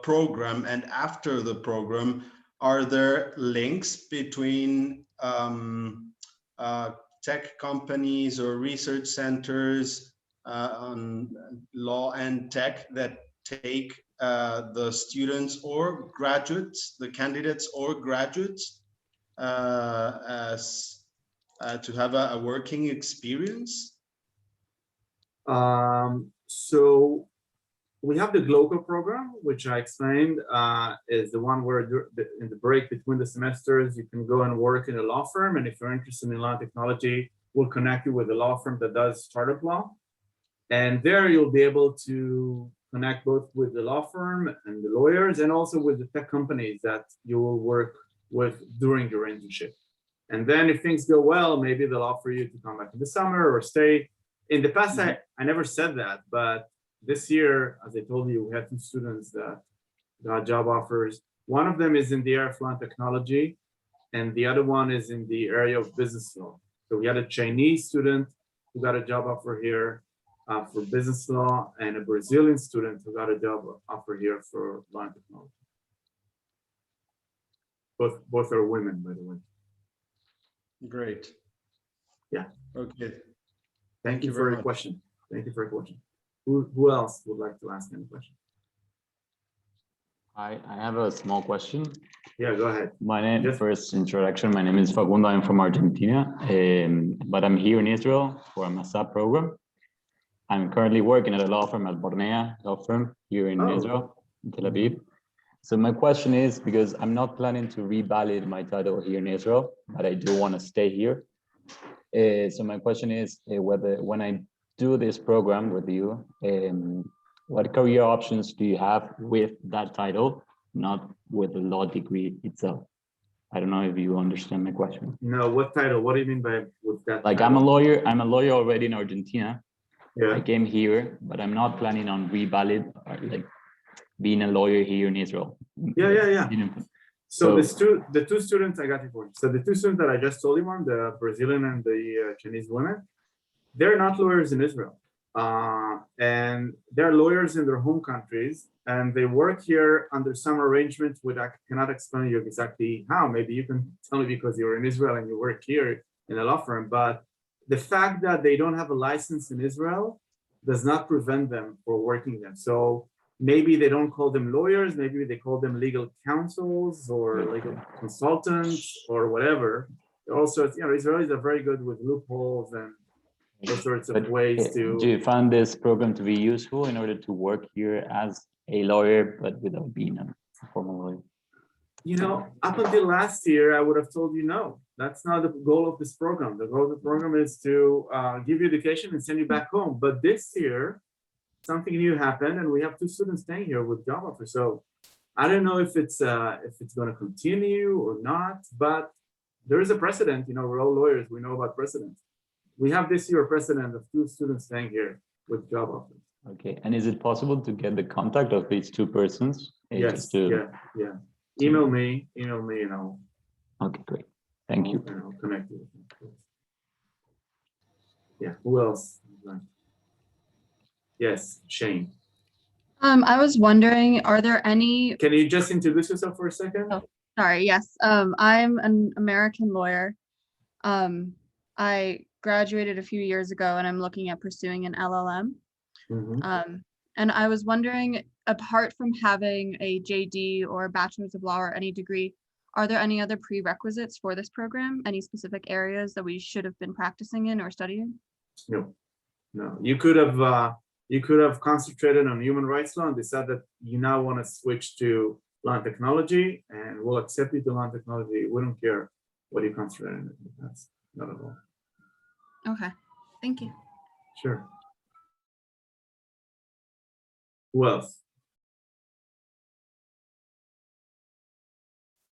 program and after the program, are there links between tech companies or research centers on law and tech that take the students or graduates, the candidates or graduates, as to have a working experience? So we have the Global program, which I explained, is the one where in the break between the semesters, you can go and work in a law firm. And if you're interested in law technology, we'll connect you with a law firm that does startup law. And there you'll be able to connect both with the law firm and the lawyers, and also with the tech companies that you will work with during your internship. And then if things go well, maybe they'll offer you to come back in the summer or stay. In the past, I never said that, but this year, as I told you, we had 2 students that got job offers. One of them is in the area of law technology, and the other one is in the area of business law. So we had a Chinese student who got a job offer here for business law, and a Brazilian student who got a job offer here for law and technology. Both are women, by the way. Great. Yeah. Okay. Thank you for your question. Thank you for your question. Who else would like to ask any question? I have a small question. Yeah, go ahead. First introduction, my name is Facundo. I'm from Argentina, but I'm here in Israel for a MASA program. I'm currently working at a law firm at Birnhack law firm here in Israel, in Tel Aviv. So my question is, because I'm not planning to revalidate my title here in Israel, but I do want to stay here. So my question is whether when I do this program with you, what career options do you have with that title, not with the law degree itself? I don't know if you understand my question. No, what title? What do you mean by with that? Like title? I'm a lawyer already in Argentina. Yeah. I came here, but I'm not planning on like being a lawyer here in Israel. Yeah. So the two students I got you for. So the 2 students that I just told you on, the Brazilian and the Chinese women, they're not lawyers in Israel. And they're lawyers in their home countries, and they work here under some arrangements which I cannot explain to you exactly how. Maybe you can tell me because you're in Israel and you work here in a law firm. But the fact that they don't have a license in Israel does not prevent them from working there. So maybe they don't call them lawyers, maybe they call them legal counsels or legal consultants or whatever. Also, Israelis are very good with loopholes and all sorts of ways to. Do you find this program to be useful in order to work here as a lawyer, but without being a formal lawyer? You know, up until last year, I would have told you no. That's not the goal of this program. The goal of the program is to give you education and send you back home. But this year, something new happened, and we have 2 students staying here with job offers. So I don't know if it's going to continue or not, but there is a precedent. You know, we're all lawyers. We know about precedents. We have this year a precedent of 2 students staying here with job offers. Okay, and is it possible to get the contact of these 2 persons? Yes, yeah. Email me, and I'll. Okay, great. Thank you. And I'll connect you with them. Yeah, who else? Yes, Shane. I was wondering, are there any, Can you just introduce yourself for a second? Oh. sorry, yes, I'm an American lawyer. I graduated a few years ago and I'm looking at pursuing an LLM. Mhm. And I was wondering, apart from having a JD or a bachelor's of law or any degree, are there any other prerequisites for this program? Any specific areas that we should have been practicing in or studying? No. You could have concentrated on human rights law and decided that you now want to switch to law and technology, and we'll accept you to law and technology. We don't care what you concentrate on. That's not at all. Okay, thank you. Sure. Who else?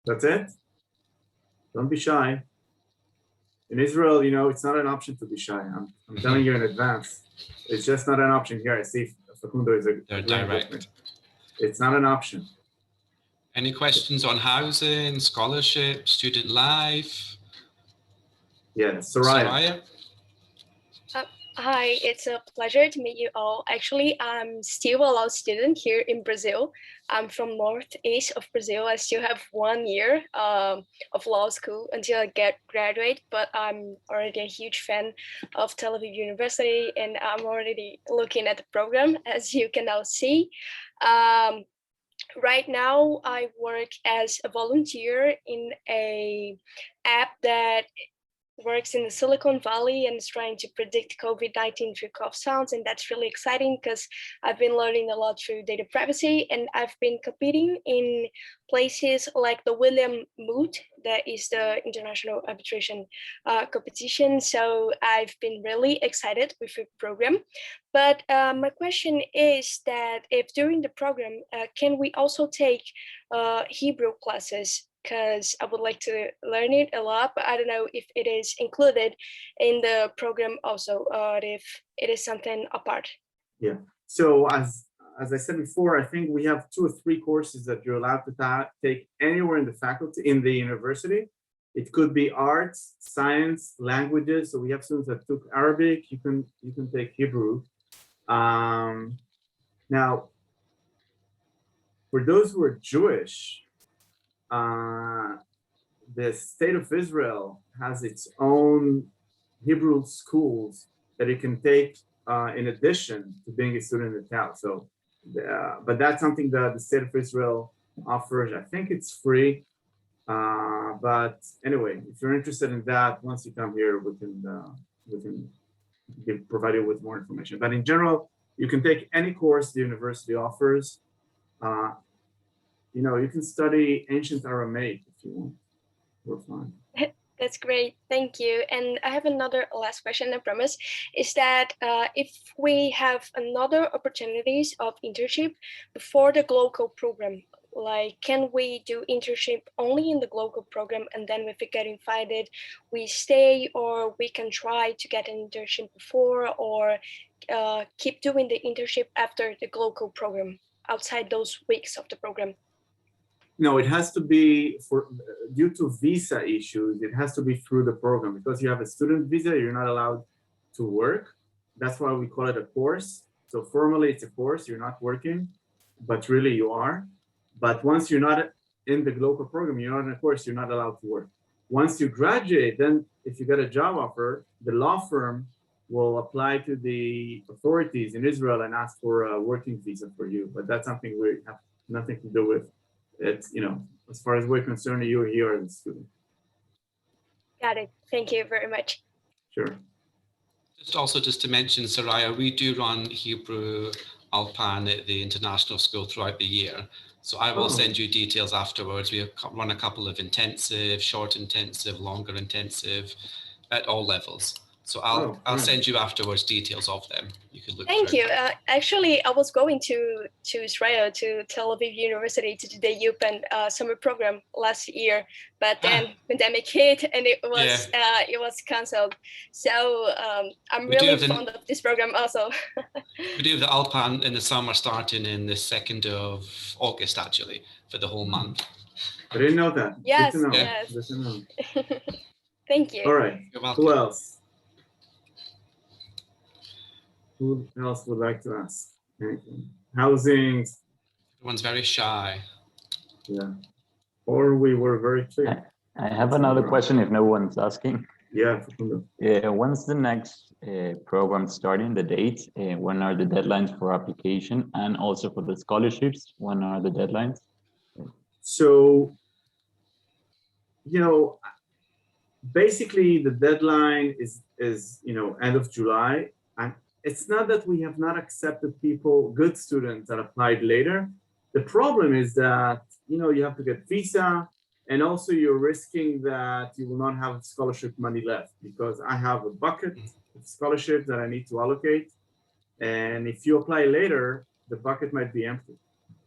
That's it? Don't be shy. In Israel, you know, it's not an option to be shy. I'm telling you in advance. It's just not an option here. I see Facundo is They're direct. It's not an option. Any questions on housing, scholarship, student life? Yeah, Soraya. Hi, it's a pleasure to meet you all. Actually, I'm still a law student here in Brazil. I'm from northeast of Brazil. I still have 1 year of law school until I graduate, but I'm already a huge fan of Tel Aviv University, and I'm already looking at the program, as you can now see. Right now, I work as a volunteer in a app that works in the Silicon Valley and is trying to predict COVID-19 through cough sounds. And that's really exciting because I've been learning a lot through data privacy, and I've been competing in places like the Llm Moot, that is the international arbitration competition. So I've been really excited with the program. But my question is that if during the program, can we also take Hebrew classes? Because I would like to learn it a lot, but I don't know if it is included in the program also, or if it is something apart. Yeah. So as I said before, I think we have 2 or 3 courses that you're allowed to take anywhere in the faculty, in the university. It could be arts, science, languages. So we have students that took Arabic. You can take Hebrew. Now, for those who are Jewish, the state of Israel has its own Hebrew schools that you can take in addition to being a student in the town. So, but that's something that the state of Israel offers. I think it's free. But anyway, if you're interested in that, once you come here, we can provide you with more information. But in general, you can take any course the university offers. You know, you can study ancient Aramaic if you want. We're fine. That's great, thank you. And I have another last question, I promise, is that if we have another opportunities of internship before the global program, like can we do internship only in the global program, and then if we get invited, we stay, or we can try to get an internship before, or keep doing the internship after the global program, outside those weeks of the program? No, it has to be due to visa issues. It has to be through the program, because you have a student visa. You're not allowed to work. That's why we call it a course. So formally, it's a course. You're not working, but really you are. But once you're not in the global program, you're not in a course. You're not allowed to work. Once you graduate, then if you get a job offer, the law firm will apply to the authorities in Israel and ask for a working visa for you. But that's something we have nothing to do with. It's, you know, as far as we're concerned, you're here as a student. Got it. Thank you very much. Sure. Just to mention, Soraya, we do run Hebrew Alpan at the international school throughout the year. So I will send you details afterwards. We run a couple of intensive, short intensive, longer intensive at all levels. So I'll send you afterwards details of them. You can look. Thank you. Actually, I was going to Israel, to Tel Aviv University, to do the UPenn summer program last year, but then pandemic hit and it was canceled. So I'm really fond of this program also. We do have the Alpan in the summer, starting in the 2nd of August, actually, for the whole month. I didn't know that. Yes, Good to know. yes. Good to know. Thank you. All right. You're welcome. Who else? Who else would like to ask anything? Housing. Everyone's very shy. Yeah. Or we were very clear. I have another question if no one's asking. Yeah. When's the next program starting, the date? When are the deadlines for application, and also for the scholarships? When are the deadlines? So, basically the deadline is end of July, and it's not that we have not accepted people, good students that applied later. The problem is that you have to get visa, and also you're risking that you will not have scholarship money left, because I have a bucket of scholarships that I need to allocate, and if you apply later, the bucket might be empty.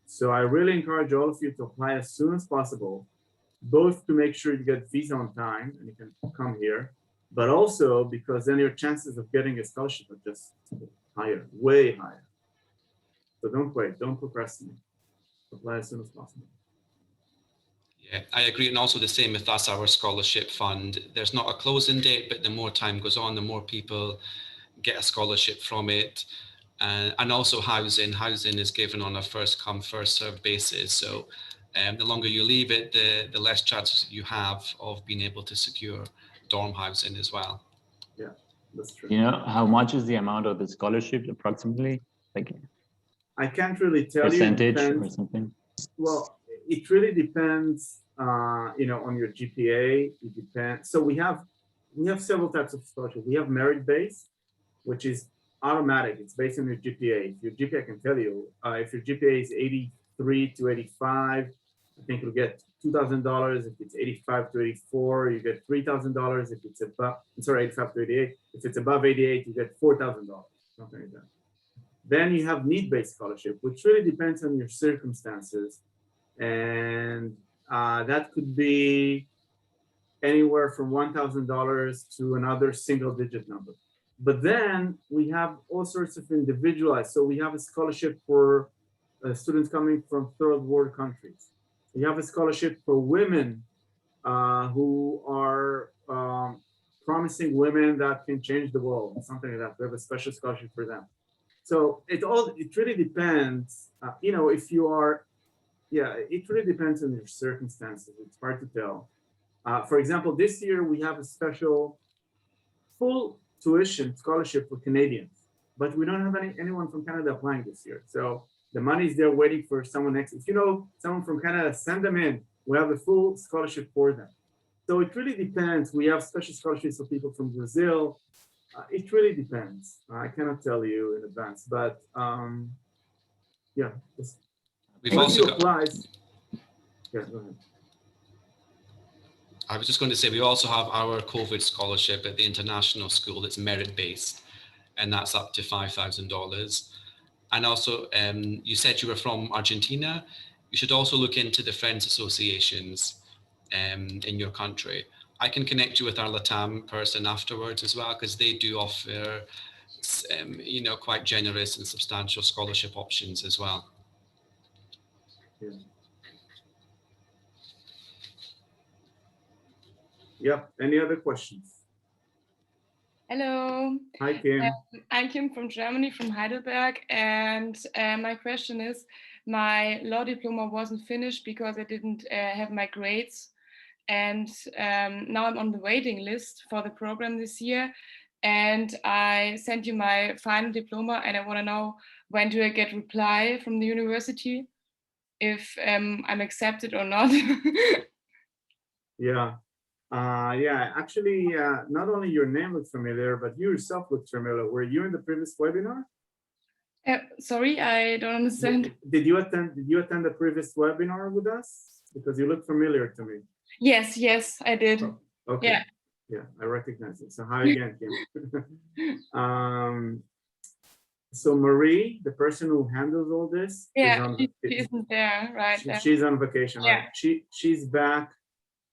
So I really encourage all of you to apply as soon as possible, both to make sure you get visa on time and you can come here, but also because then your chances of getting a scholarship are just higher, way higher. So don't wait, don't procrastinate. Apply as soon as possible. Yeah, I agree. And also the same with us, our scholarship fund. There's not a closing date, but the more time goes on, the more people get a scholarship from it. And also housing is given on a first come, first served basis. So the longer you leave it, the less chances you have of being able to secure dorm housing as well. Yeah, that's true. How much is the amount of the scholarship approximately? Like, I can't really tell percentage you. or something? Well, it really depends, on your GPA. It depends. So we have several types of scholarship. We have merit-based, which is automatic. It's based on your GPA. If your GPA, I can tell you, if your GPA is 83 to 85, I think you'll get $2,000. If it's 85 to 84, you get $3,000. If it's above, 85 to 88. If it's above 88, you get $4,000, something like that. Then you have need-based scholarship, which really depends on your circumstances. And that could be anywhere from $1,000 to another single-digit number. But then we have all sorts of individualized. So we have a scholarship for students coming from third world countries. We have a scholarship for women who are promising women that can change the world, something like that. We have a special scholarship for them. So it really depends, if you are, it really depends on your circumstances. It's hard to tell. For example, this year we have a special full tuition scholarship for Canadians, but we don't have anyone from Canada applying this year. So the money is there waiting for someone next. If you know someone from Canada, send them in. We have a full scholarship for them. So it really depends. We have special scholarships for people from Brazil. It really depends. I cannot tell you in advance, but We've also applies. Yeah, go ahead. I was just going to say, we also have our COVID scholarship at the international school that's merit-based, and that's up to $5,000. And also, you said you were from Argentina. You should also look into the Friends Associations in your country. I can connect you with our LATAM person afterwards as well, because they do offer, quite generous and substantial scholarship options as well. Yeah. Yep. Any other questions? Hello. Hi, Kim. I'm Kim from Germany, from Heidelberg. And my question is, my law diploma wasn't finished because I didn't have my grades. And now I'm on the waiting list for the program this year. And I sent you my final diploma, and I want to know, when do I get reply from the university if I'm accepted or not? Yeah. Actually, not only your name looks familiar, but you yourself look familiar. Were you in the previous webinar? Sorry, I don't understand. Did you attend the previous webinar with us? Because you look familiar to me. Yes, I did. Oh, okay. Yeah, I recognize it. So hi again, Kim. So Marie, the person who handles all this, she isn't there, right? She's on vacation, right? She's back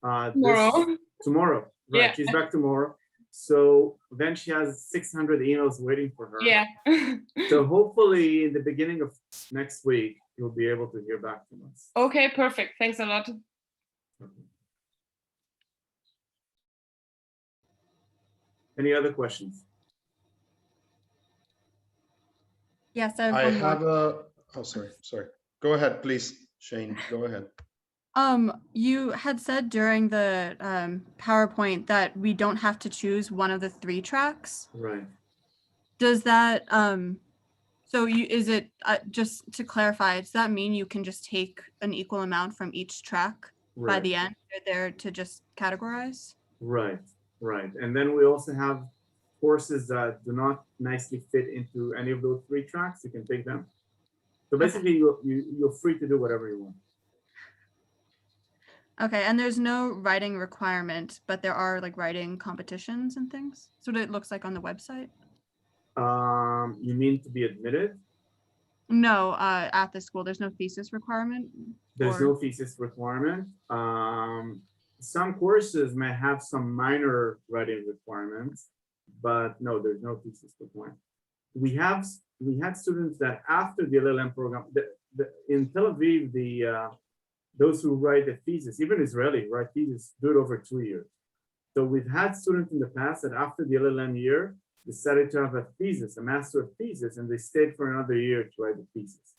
tomorrow, right? Yeah. She's back tomorrow. So then she has 600 emails waiting for her. Yeah. So hopefully in the beginning of next week, you'll be able to hear back from us. Okay, perfect. Thanks a lot. Okay. Any other questions? Yes, I have a, oh, sorry. Go ahead, please, Shane, go ahead. You had said during the PowerPoint that we don't have to choose one of the 3 tracks. Right. Does that, so is it, just to clarify, does that mean you can just take an equal amount from each track by the end? You're there to just categorize? Right. And then we also have courses that do not nicely fit into any of those 3 tracks. You can take them. So basically, you're free to do whatever you want. Okay, and there's no writing requirement, but there are like writing competitions and things. That's what it looks like on the website. You mean to be admitted? No, at the school, there's no thesis requirement. There's no thesis requirement. Some courses may have some minor writing requirements, but no, there's no thesis requirement. We had students that after the LL.M program, in Tel Aviv, those who write a thesis, even Israeli write thesis, do it over 2 years. So we've had students in the past that after the LL.M year decided to have a thesis, a master thesis, and they stayed for another year to write the thesis.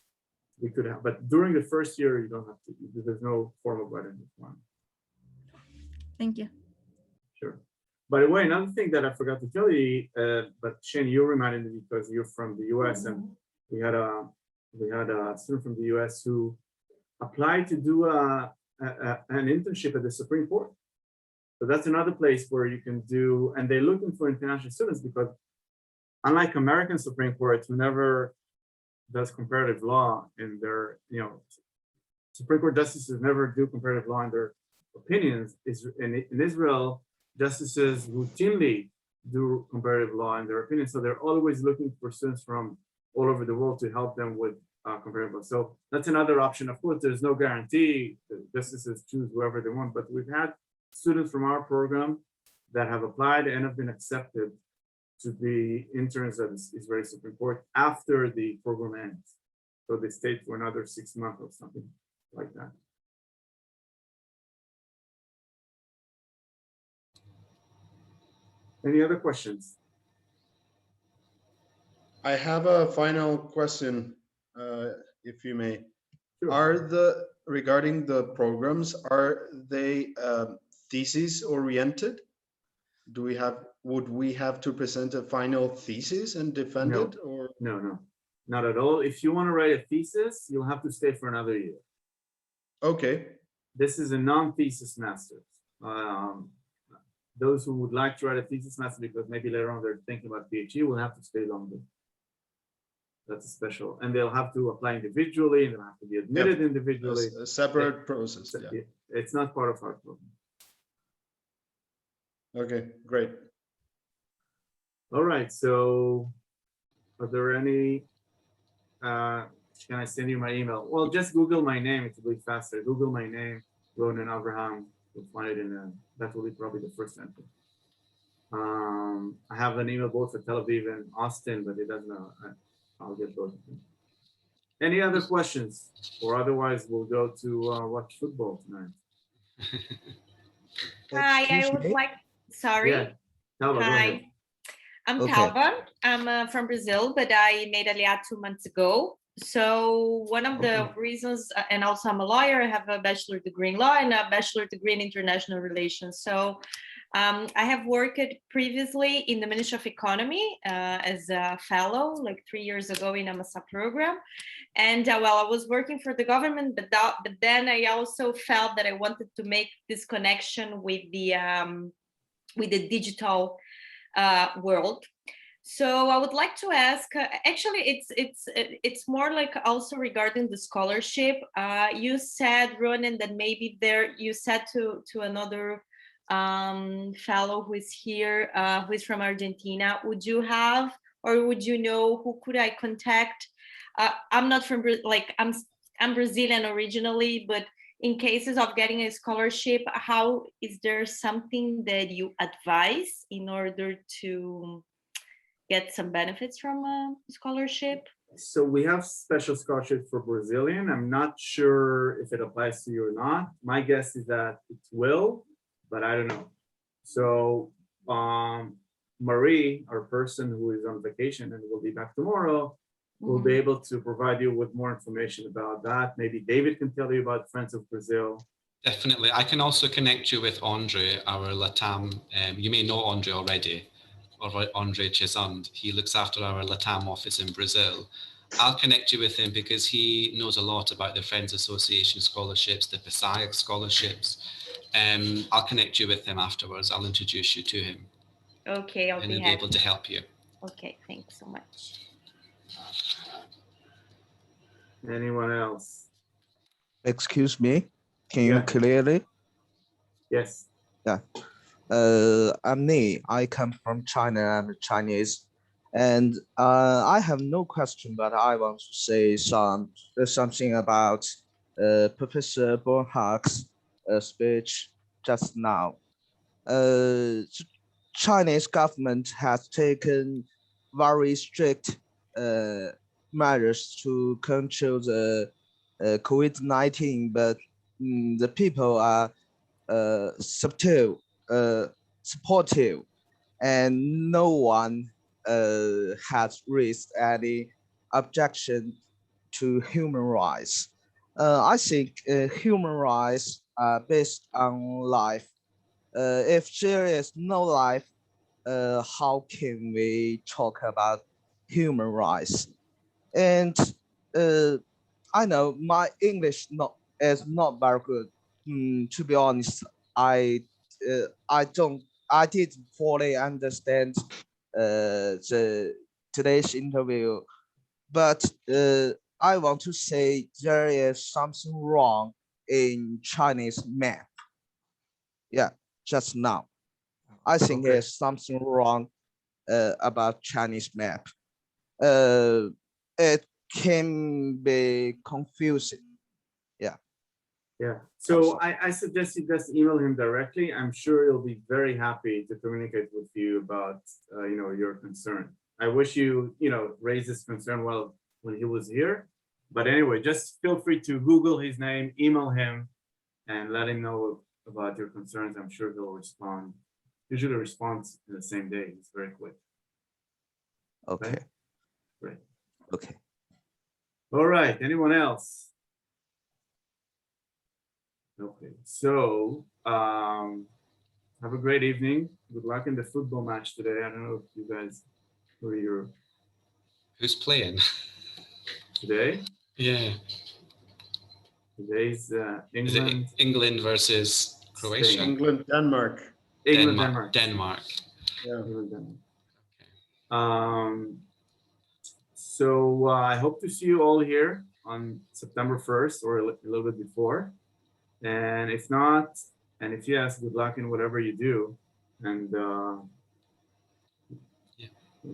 We could have, but during the first year, you don't have to, there's no formal writing requirement. Thank you. Sure. By the way, another thing that I forgot to tell you, but Shane, you reminded me because you're from the US, and we had a student from the US who applied to do an internship at the Supreme Court. So that's another place where you can do, and they're looking for international students because unlike American Supreme Court, who never does comparative law in their, Supreme Court justices never do comparative law in their opinions. In Israel, justices routinely do comparative law in their opinions. So they're always looking for students from all over the world to help them with comparative law. So that's another option. Of course, there's no guarantee that justices choose whoever they want, but we've had students from our program that have applied and have been accepted to be interns at the Israeli Supreme Court after the program ends. So they stayed for another 6 months or something like that. Any other questions? I have a final question, if you may. Sure. Regarding the programs, are they thesis oriented? Would we have to present a final thesis and defend it, or? No, not at all. If you want to write a thesis, you'll have to stay for another year. Okay. This is a non-thesis master's. Those who would like to write a thesis master because maybe later on they're thinking about PhD will have to stay longer. That's a special, and they'll have to apply individually, and they'll have to be admitted individually. A separate process. Yeah. It's not part of our program. Okay, great. All right, so are there any, can I send you my email? Well, just Google my name, it will be faster. Google my name, Ronen Avraham, you'll find it that will be probably the first entry. I have an email both for Tel Aviv and Austin, but it doesn't know. I'll get both of them. Any other questions? Or otherwise we'll go to watch football tonight. Hi, I would like, sorry. Yeah. Talba, hi, I'm Talba. I'm from Brazil, but I made Aliyah 2 months ago. So one of the reasons, and also I'm a lawyer, I have a bachelor degree in law and a bachelor degree in international relations. So I have worked previously in the Ministry of Economy as a fellow, like 3 years ago in a program. And well, I was working for the government, but then I also felt that I wanted to make this connection with the digital world. So I would like to ask, actually, it's more like also regarding the scholarship. You said, Ronen, that maybe you said to another fellow who is here, who is from Argentina, would you have, or would you know, who could I contact? I'm not from, like, I'm Brazilian originally, but in cases of getting a scholarship, how is there something that you advise in order to get some benefits from a scholarship? So we have special scholarships for Brazilian. I'm not sure if it applies to you or not. My guess is that it will, but I don't know. So Marie, our person who is on vacation and will be back tomorrow, will be able to provide you with more information about that. Maybe David can tell you about Friends of Brazil. Definitely. I can also connect you with Andre, our LATAM. You may know Andre already, or Andre Chesand. He looks after our LATAM office in Brazil. I'll connect you with him because he knows a lot about the Friends Association scholarships, the PSAIC scholarships. I'll connect you with him afterwards. I'll introduce you to him. Okay, I'll and be he'll happy. be able to help you. Okay, thanks so much. Anyone else? Excuse me, can you clearly? Yes. Yeah. I'm Ni. I come from China. I'm Chinese, and I have no question, but I want to say something about Professor Birnhack's speech just now. Chinese government has taken very strict measures to control the COVID-19, but the people are supportive, and no one has raised any objection to human rights. I think human rights are based on life. If there is no life, how can we talk about human rights? And I know my English is not very good. To be honest, I didn't fully understand today's interview, but I want to say there is something wrong in Chinese map. Yeah, just now. I think there's something wrong about Chinese map. It can be confusing. Yeah. Yeah. So I suggest you just email him directly. I'm sure he'll be very happy to communicate with you about your concern. I wish you raised this concern well when he was here. But anyway, just feel free to Google his name, email him, and let him know about your concerns. I'm sure he'll respond. Usually responds in the same day. It's very quick. Okay. Great. Okay. All right. Anyone else? Okay. So have a great evening. Good luck in the football match today. I don't know if you guys Who's playing today? Yeah. Today's England. Is it England versus Croatia? Spain. England, Denmark. Denmark. Yeah. England, Denmark. So I hope to see you all here on September 1st or a little bit before. And if not, and if yes, good luck in whatever you do. And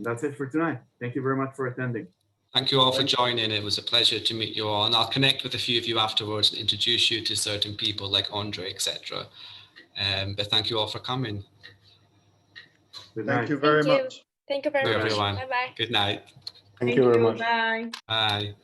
that's it for tonight. Thank you very much for attending. Thank you all for joining. It was a pleasure to meet you all. And I'll connect with a few of you afterwards and introduce you to certain people like Andre, etc. But thank you all for coming. Good night. Thank you very much. Thank you very much. Everyone. Bye-bye. Good night. Thank you very much. Bye. Bye.